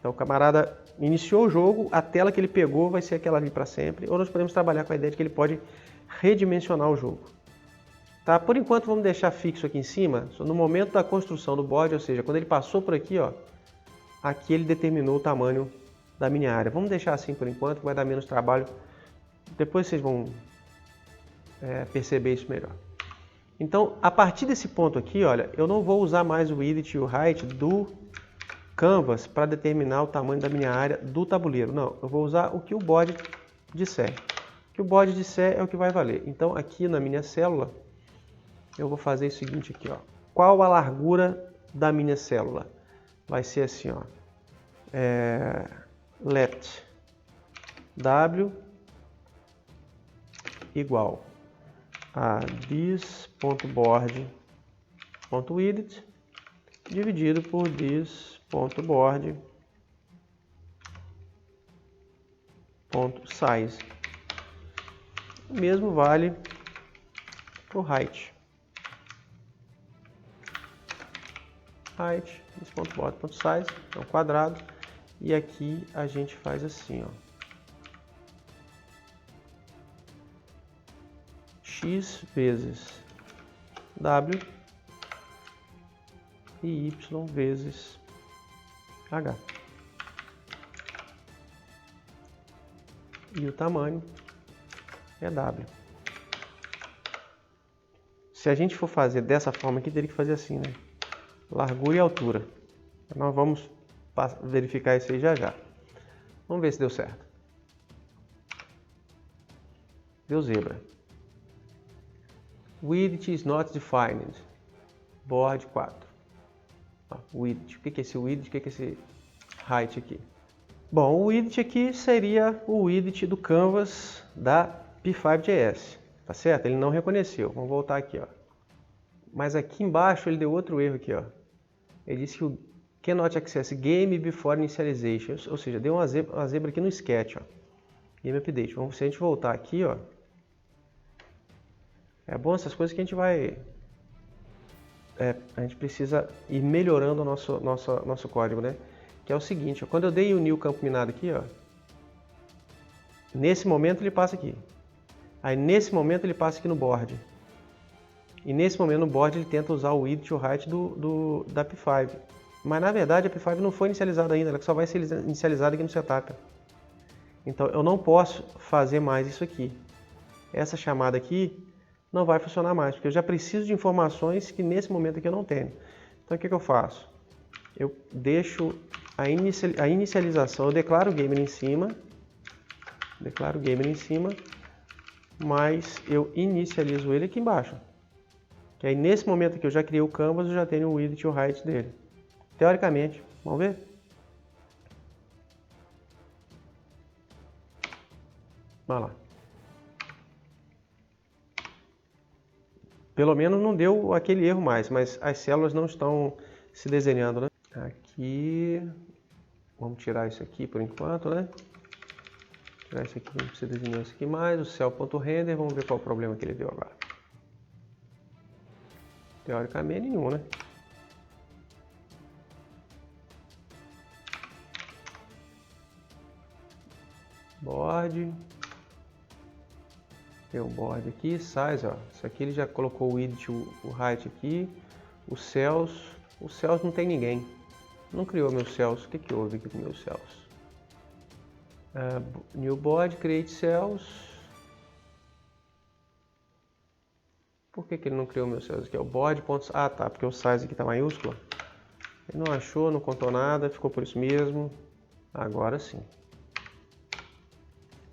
Então o camarada iniciou o jogo, a tela que ele pegou vai ser aquela ali para sempre. Ou nós podemos trabalhar com a ideia de que ele pode redimensionar o jogo. Tá? Por enquanto vamos deixar fixo aqui em cima, no momento da construção do board, ou seja, quando ele passou por aqui, ó, aqui ele determinou o tamanho da minha área. Vamos deixar assim por enquanto, que vai dar menos trabalho. Depois vocês vão perceber isso melhor. Então, a partir desse ponto aqui, olha, eu não vou usar mais o width e o height do canvas para determinar o tamanho da minha área do tabuleiro. Não, eu vou usar o que o board disser. O que o board disser é o que vai valer. Então, aqui na minha célula, eu vou fazer o seguinte aqui, ó. Qual a largura da minha célula? Vai ser assim, ó. Let w igual a this.board.width dividido por this.board.size. O mesmo vale para o height. Height, this.board.size, é um quadrado. E aqui a gente faz assim, ó. X vezes W e Y vezes H. E o tamanho é W. Se a gente for fazer dessa forma aqui, teria que fazer assim, né? Largura e altura. Nós vamos verificar isso aí já já. Vamos ver se deu certo. Deu zebra. Width is not defined. Board 4. Width. O que é esse width? O que é esse height aqui? Bom, o width aqui seria o width do canvas da P5.js. Tá certo? Ele não reconheceu. Vamos voltar aqui, ó. Mas aqui embaixo ele deu outro erro aqui, ó. Ele disse que o cannot access game before initialization. Ou seja, deu uma zebra aqui no sketch, ó. Game update. Vamos, se a gente voltar aqui, ó. É bom essas coisas que a gente vai... a gente precisa ir melhorando o nosso código, né? Que é o seguinte, ó, quando eu dei o new campo minado aqui, ó, nesse momento ele passa aqui. Aí nesse momento ele passa aqui no board. E nesse momento no board ele tenta usar o width e o height da P5. Mas na verdade a P5 não foi inicializada ainda, ela só vai ser inicializada aqui no setup. Então eu não posso fazer mais isso aqui. Essa chamada aqui não vai funcionar mais, porque eu já preciso de informações que nesse momento aqui eu não tenho. Então o que eu faço? Eu deixo a inicialização, eu declaro o gamer em cima, mas eu inicializo ele aqui embaixo. Que aí nesse momento aqui eu já criei o canvas, eu já tenho o width e o height dele. Teoricamente, vamos ver? Vamos lá. Pelo menos não deu aquele erro mais, mas as células não estão se desenhando, né? Aqui, vamos tirar isso aqui por enquanto, né? Tirar isso aqui, não precisa desenhar isso aqui mais. O cell.render, vamos ver qual o problema que ele deu agora. Teoricamente nenhum, né? Board. Tem um board aqui, size, ó. Isso aqui ele já colocou o width, o height aqui. Os cells não tem ninguém. Não criou meus cells. O que houve aqui com meus cells? New board, create cells. Por que ele não criou meus cells aqui? É o board. Ah, tá, porque o size aqui tá maiúsculo. Ele não achou, não contou nada, ficou por isso mesmo. Agora sim.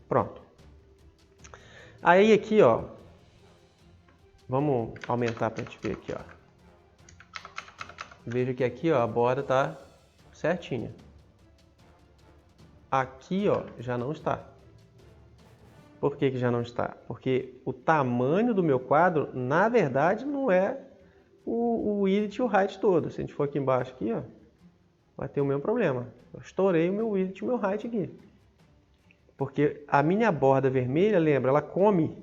Pronto. Aí aqui, ó, vamos aumentar para a gente ver aqui, ó. Veja que aqui, ó, a borda tá certinha. Aqui, ó, já não está. Por que já não está? Porque o tamanho do meu quadro, na verdade, não é o width e o height todo. Se a gente for aqui embaixo, aqui, ó, vai ter o mesmo problema. Eu estourei o meu width e o meu height aqui. Porque a minha borda vermelha, lembra, ela come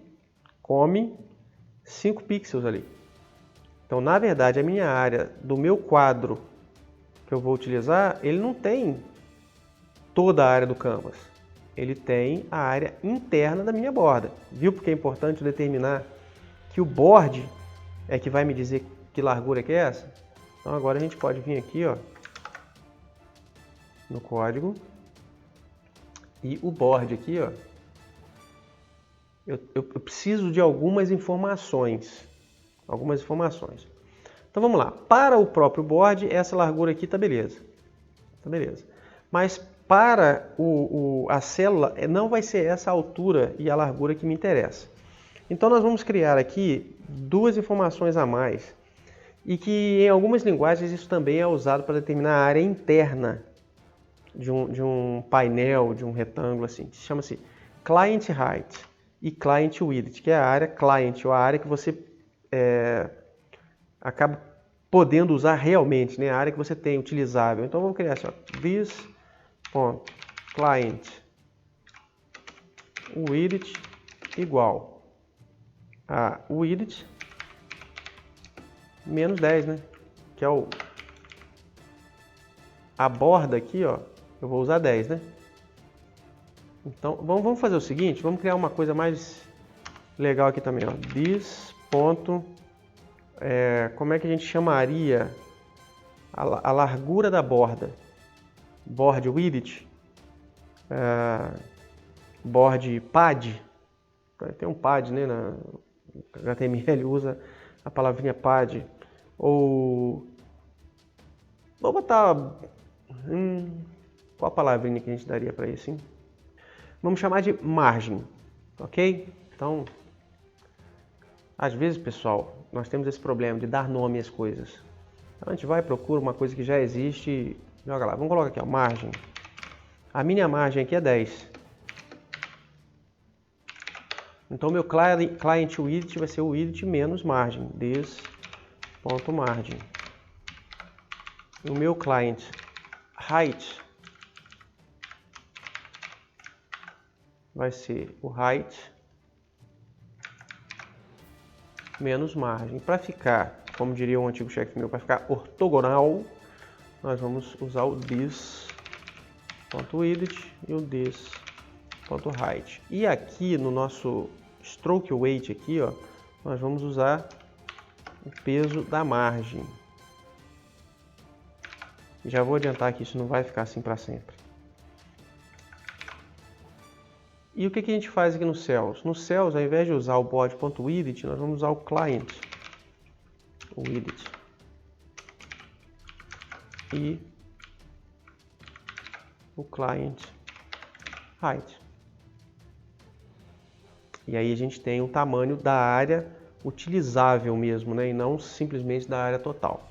5 pixels ali. Então, na verdade, a minha área do meu quadro que eu vou utilizar, ele não tem toda a área do canvas. Ele tem a área interna da minha borda. Viu porque é importante determinar que o board é que vai me dizer que largura que é essa? Então agora a gente pode vir aqui, ó, no código, e o board aqui, ó, eu preciso de algumas informações. Então vamos lá. Para o próprio board, essa largura aqui tá beleza. Tá beleza. Mas para a célula, não vai ser essa a altura e a largura que me interessa. Então nós vamos criar aqui duas informações a mais. E que em algumas linguagens isso também é usado para determinar a área interna de um painel, de um retângulo assim. Chama-se Client Height e Client Width, que é a área client, ou a área que você acaba podendo usar realmente, né? A área que você tem utilizável. Então vamos criar assim, ó, this.client width igual a width menos 10, né? Que é a borda aqui, ó, eu vou usar 10, né? Então, vamos fazer o seguinte, vamos criar uma coisa mais legal aqui também, ó. This. Como é que a gente chamaria a largura da borda? Board width? Board pad? Tem um pad, né? O HTML usa a palavrinha pad. Ou vou botar qual a palavrinha que a gente daria para isso, hein? Vamos chamar de margem, ok? Então, às vezes, pessoal, nós temos esse problema de dar nome às coisas. Então, a gente vai e procura uma coisa que já existe e joga lá. Vamos colocar aqui, ó, margem. A minha margem aqui é 10. Então, meu client width vai ser o width menos margem. This.margin. E o meu client height vai ser o height menos margem. Para ficar, como diria um antigo chefe meu, para ficar ortogonal, nós vamos usar o this.width e o this.height. E aqui no nosso stroke weight aqui, ó, nós vamos usar o peso da margem. Já vou adiantar que isso não vai ficar assim para sempre. E o que a gente faz aqui no Cells? No Cells, ao invés de usar o board.width, nós vamos usar o client width e o client height. E aí a gente tem o tamanho da área utilizável mesmo, né? E não simplesmente da área total.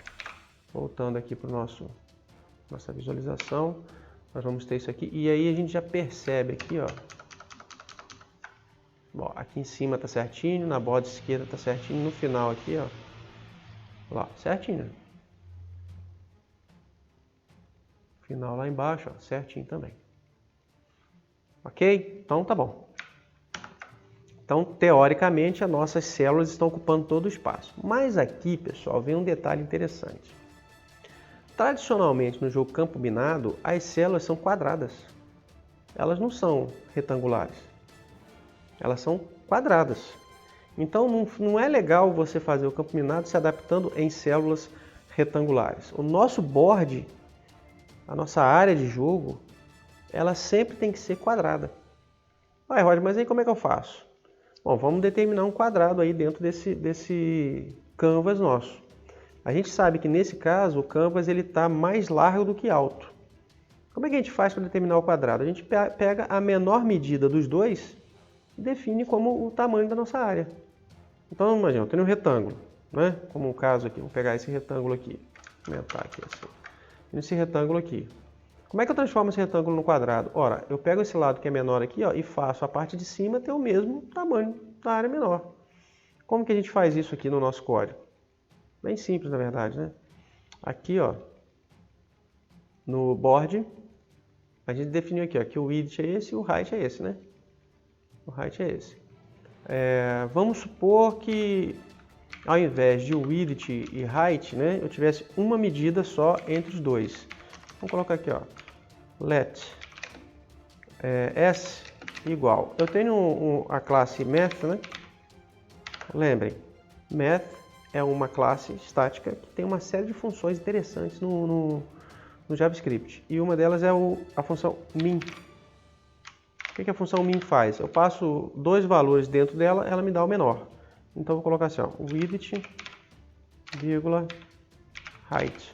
Voltando aqui para nossa visualização, nós vamos ter isso aqui. E aí a gente já percebe aqui, ó. Bom, aqui em cima tá certinho, na borda esquerda tá certinho, no final aqui, ó. Lá, certinho. Final lá embaixo, ó, certinho também. Ok? Então tá bom. Então, teoricamente, as nossas células estão ocupando todo o espaço. Mas aqui, pessoal, vem um detalhe interessante. Tradicionalmente, no jogo campo minado, as células são quadradas. Elas não são retangulares. Elas são quadradas. Então, não é legal você fazer o campo minado se adaptando em células retangulares. O nosso board, a nossa área de jogo, ela sempre tem que ser quadrada. Vai, Roger, mas aí como é que eu faço? Bom, vamos determinar um quadrado aí dentro desse canvas nosso. A gente sabe que nesse caso o canvas está mais largo do que alto. Como é que a gente faz para determinar o quadrado? A gente pega a menor medida dos dois e define como o tamanho da nossa área. Então, imagina, eu tenho um retângulo, né? Como o caso aqui, vou pegar esse retângulo aqui, aumentar aqui assim. Nesse retângulo aqui. Como é que eu transformo esse retângulo no quadrado? Ora, eu pego esse lado que é menor aqui, ó, e faço a parte de cima ter o mesmo tamanho da área menor. Como que a gente faz isso aqui no nosso código? Bem simples, na verdade, né? Aqui, ó, no board, a gente definiu aqui, ó, que o width é esse e o height é esse, né? O height é esse. Vamos supor que ao invés de width e height, né, eu tivesse uma medida só entre os dois. Vamos colocar aqui, ó, let s igual. Eu tenho a classe math, né? Lembrem, math é uma classe estática que tem uma série de funções interessantes no JavaScript. E uma delas é a função min. O que a função min faz? Eu passo dois valores dentro dela, ela me dá o menor. Então eu vou colocar assim, ó, width, vírgula, height.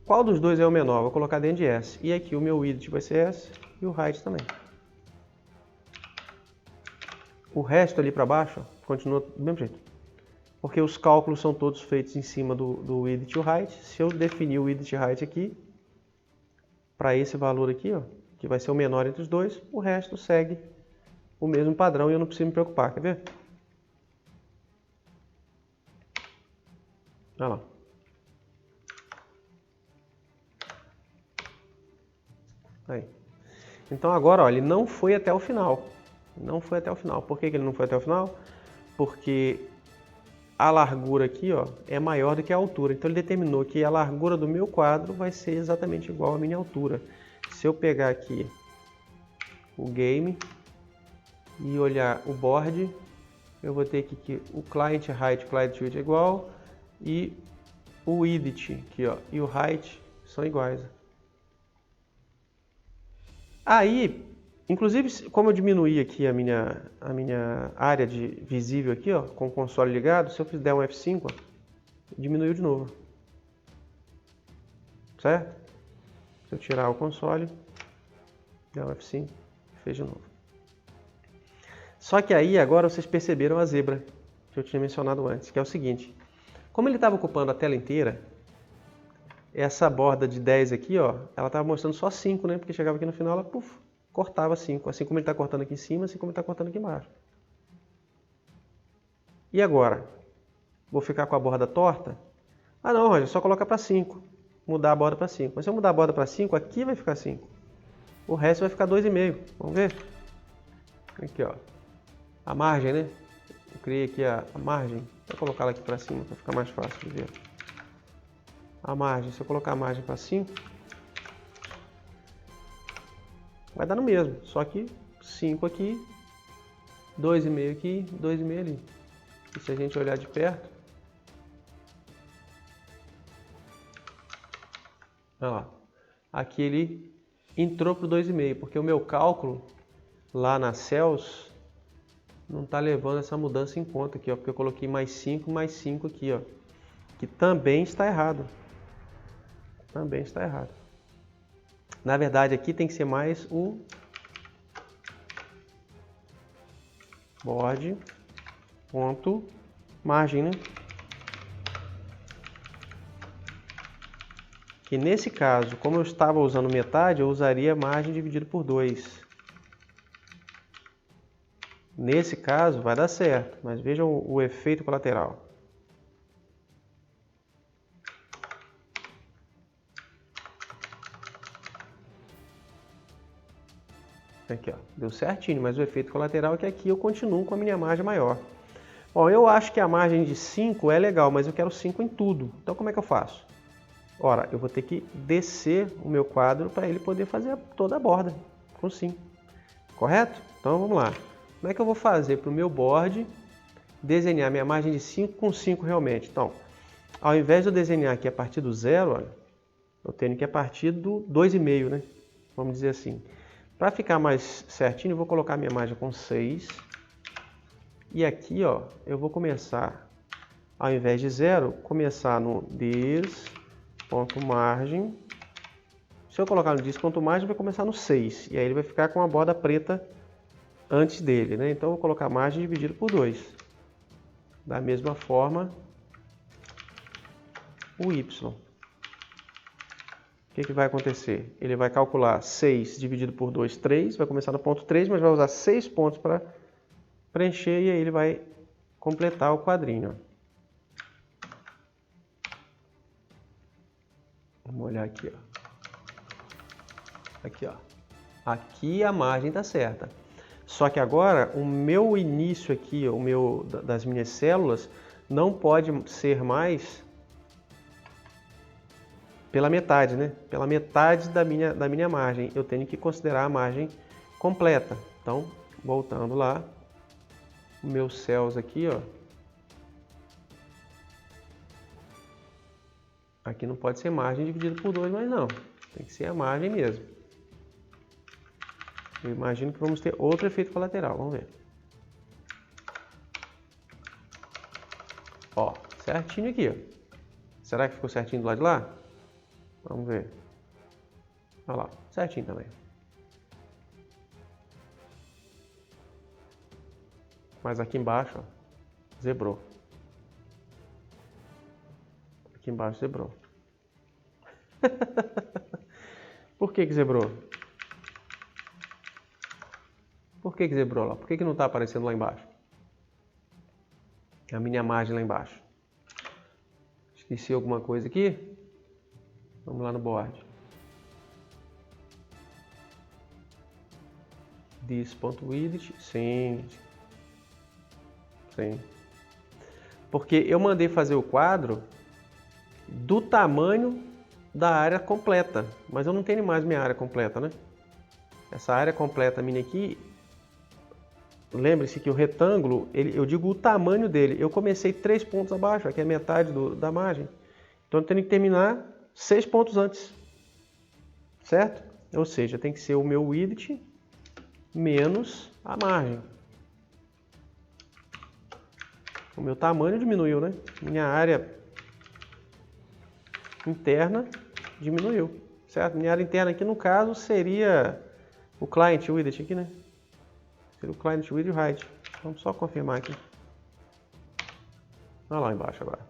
Qual dos dois é o menor? Vou colocar dentro de S. E aqui o meu width vai ser S e o height também. O resto ali para baixo continua do mesmo jeito. Porque os cálculos são todos feitos em cima do width e o height. Se eu definir o width e height aqui, para esse valor aqui, ó, que vai ser o menor entre os dois, o resto segue o mesmo padrão e eu não preciso me preocupar. Quer ver? Olha lá. Aí. Então agora, ó, ele não foi até o final. Não foi até o final. Por que ele não foi até o final? Porque a largura aqui, ó, é maior do que a altura. Então ele determinou que a largura do meu quadro vai ser exatamente igual à minha altura. Se eu pegar aqui o game e olhar o board, eu vou ter que o client height, client width é igual e o width aqui, ó, e o height são iguais. Aí, inclusive, como eu diminuí aqui a minha área de visível aqui, ó, com o console ligado, se eu fizer um F5, ó, diminuiu de novo. Certo? Se eu tirar o console, der um F5, fez de novo. Só que aí, agora vocês perceberam a zebra que eu tinha mencionado antes, que é o seguinte. Como ele estava ocupando a tela inteira, essa borda de 10 aqui, ó, ela estava mostrando só 5, né? Porque chegava aqui no final, ela puff, cortava 5. Assim como ele está cortando aqui em cima, assim como ele está cortando aqui embaixo. E agora? Vou ficar com a borda torta? Ah não, Roger, só coloca para 5. Mudar a borda para 5. Mas se eu mudar a borda para 5, aqui vai ficar 5. O resto vai ficar 2,5. Vamos ver? Aqui, ó. A margem, né? Eu criei aqui a margem. Vou colocar ela aqui para cima para ficar mais fácil de ver. A margem, se eu colocar a margem para 5, vai dar no mesmo. Só que 5 aqui, 2,5 aqui, 2,5 ali. E se a gente olhar de perto, olha lá, aqui ele entrou para o 2,5, porque o meu cálculo lá na Cells não está levando essa mudança em conta aqui, ó, porque eu coloquei mais 5 aqui, ó, que também está errado. Também está errado. Na verdade, aqui tem que ser mais o board ponto margem, né? Que nesse caso, como eu estava usando metade, eu usaria margem dividido por 2. Nesse caso vai dar certo, mas vejam o efeito colateral. Aqui, ó, deu certinho, mas o efeito colateral é que aqui eu continuo com a minha margem maior. Bom, eu acho que a margem de 5 é legal, mas eu quero 5 em tudo. Então como é que eu faço? Ora, eu vou ter que descer o meu quadro para ele poder fazer toda a borda com 5. Correto? Então vamos lá. Como é que eu vou fazer para o meu board desenhar minha margem de 5 com 5 realmente? Então, ao invés de eu desenhar aqui a partir do 0, olha, eu tenho que ir a partir do 2,5, né? Vamos dizer assim. Para ficar mais certinho, eu vou colocar minha margem com 6. E aqui, ó, eu vou começar, ao invés de 0, começar no this.margem. Se eu colocar no this.margem, vai começar no 6. E aí ele vai ficar com a borda preta antes dele, né? Então eu vou colocar margem dividido por 2. Da mesma forma, o y. O que vai acontecer? Ele vai calcular 6 dividido por 2, 3. Vai começar no ponto 3, mas vai usar 6 pontos para preencher e aí ele vai completar o quadrinho. Vamos olhar aqui, ó. Aqui, ó. Aqui a margem está certa. Só que agora o meu início aqui, das minhas células, não pode ser mais pela metade, né? Pela metade da minha margem. Eu tenho que considerar a margem completa. Então, voltando lá, meus céus aqui, ó. Aqui não pode ser margem dividido por 2, mas não. Tem que ser a margem mesmo. Eu imagino que vamos ter outro efeito colateral. Vamos ver. Ó, certinho aqui, ó. Será que ficou certinho do lado de lá? Vamos ver. Olha lá, certinho também. Mas aqui embaixo, ó, zebrou. Aqui embaixo zebrou. Por que zebrou? Por que zebrou lá? Por que não está aparecendo lá embaixo? A minha margem lá embaixo. Esqueci alguma coisa aqui? Vamos lá no board. This.width, sim. Sim. Porque eu mandei fazer o quadro do tamanho da área completa, mas eu não tenho mais minha área completa, né? Essa área completa minha aqui, lembre-se que o retângulo, eu digo o tamanho dele. Eu comecei 3 pontos abaixo, aqui é metade da margem. Então eu tenho que terminar 6 pontos antes, certo? Ou seja, tem que ser o meu width menos a margem. O meu tamanho diminuiu, né? Minha área interna diminuiu, certo? Minha área interna aqui, no caso, seria o client width aqui, né? Seria o client width height. Vamos só confirmar aqui. Olha lá embaixo agora.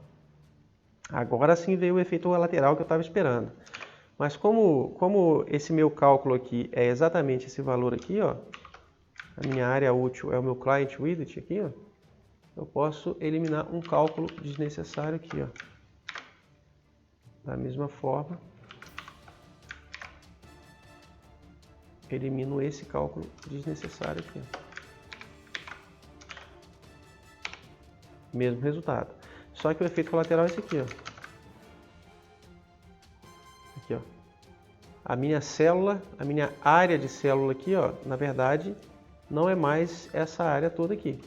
Agora sim veio o efeito lateral que eu estava esperando. Mas como esse meu cálculo aqui é exatamente esse valor aqui, ó, a minha área útil é o meu client width aqui, ó, eu posso eliminar um cálculo desnecessário aqui, ó. Da mesma forma, elimino esse cálculo desnecessário aqui. Mesmo resultado. Só que o efeito colateral é esse aqui, ó. Aqui, ó. A minha célula, a minha área de célula aqui, ó, na verdade, não é mais essa área toda aqui.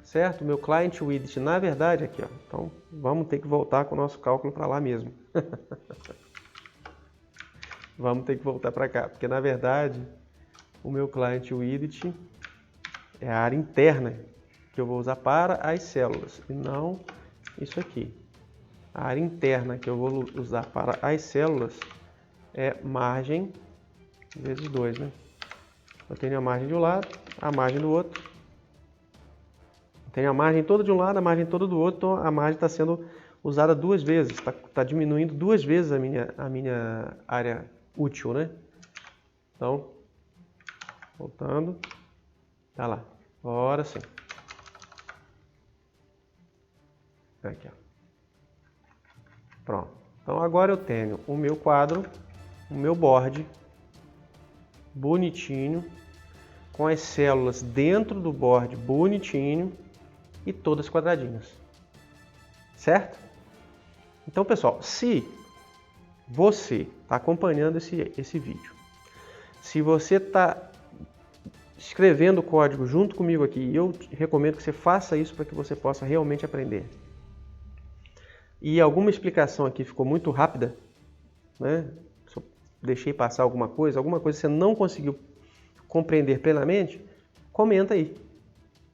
Certo? Meu client width, na verdade, aqui, ó. Então, vamos ter que voltar com o nosso cálculo para lá mesmo. Vamos ter que voltar para cá, porque na verdade, o meu client width é a área interna que eu vou usar para as células, e não isso aqui. A área interna que eu vou usar para as células é margem vezes 2, né? Eu tenho a margem de um lado, a margem do outro. Tem a margem toda de um lado, a margem toda do outro, então a margem está sendo usada 2 vezes, está diminuindo 2 vezes a minha área útil, né? Então, voltando, tá lá, agora sim. Aqui, ó. Pronto. Então agora eu tenho o meu quadro, o meu board, bonitinho, com as células dentro do board bonitinho, e todas quadradinhas, certo? Então, pessoal, se você está acompanhando esse vídeo, se você está escrevendo o código junto comigo aqui, eu recomendo que você faça isso para que você possa realmente aprender. E alguma explicação aqui ficou muito rápida, né? Se eu deixei passar alguma coisa que você não conseguiu compreender plenamente, comenta aí.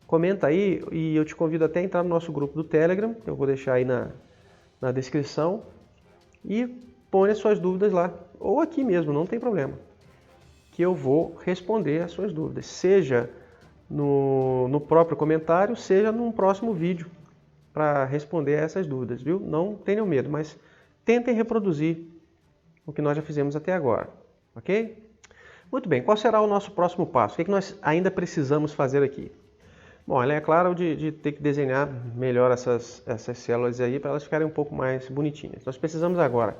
Comenta aí e eu te convido até a entrar no nosso grupo do Telegram, que eu vou deixar aí na descrição, e põe as suas dúvidas lá, ou aqui mesmo, não tem problema, que eu vou responder as suas dúvidas, seja no próprio comentário, seja num próximo vídeo, para responder a essas dúvidas, viu? Não tenham medo, mas tentem reproduzir o que nós já fizemos até agora, ok? Muito bem, qual será o nosso próximo passo? O que nós ainda precisamos fazer aqui? Bom, é claro de ter que desenhar melhor essas células aí para elas ficarem um pouco mais bonitinhas. Nós precisamos agora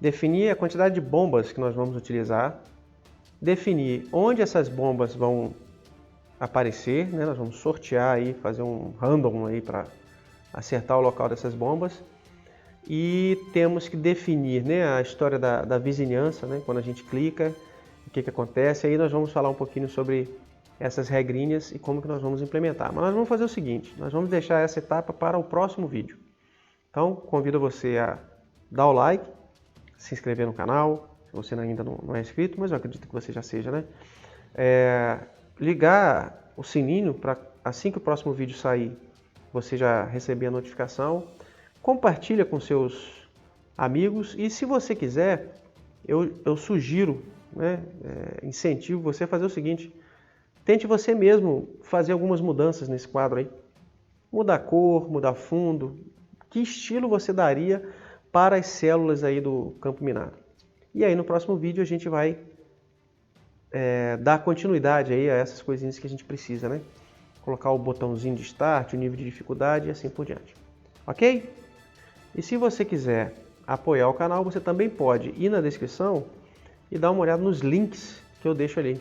definir a quantidade de bombas que nós vamos utilizar, definir onde essas bombas vão aparecer, né? Nós vamos sortear aí, fazer um random aí para acertar o local dessas bombas. E temos que definir, né, a história da vizinhança, né, quando a gente clica, o que acontece. Aí nós vamos falar um pouquinho sobre essas regrinhas e como que nós vamos implementar. Mas nós vamos fazer o seguinte, nós vamos deixar essa etapa para o próximo vídeo. Então, convido você a dar o like, se inscrever no canal, se você ainda não é inscrito, mas eu acredito que você já seja, né? Ligar o sininho para assim que o próximo vídeo sair, você já receber a notificação. Compartilha com seus amigos e se você quiser, eu sugiro, né, incentivo você a fazer o seguinte, tente você mesmo fazer algumas mudanças nesse quadro aí. Mudar a cor, mudar fundo, que estilo você daria para as células aí do campo minado. E aí no próximo vídeo a gente vai dar continuidade aí a essas coisinhas que a gente precisa, né? Colocar o botãozinho de start, o nível de dificuldade e assim por diante. Ok? E se você quiser apoiar o canal, você também pode ir na descrição e dar uma olhada nos links que eu deixo ali.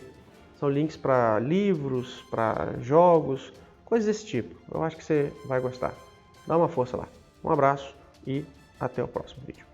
São links para livros, para jogos, coisas desse tipo. Eu acho que você vai gostar. Dá uma força lá. Um abraço e até o próximo vídeo.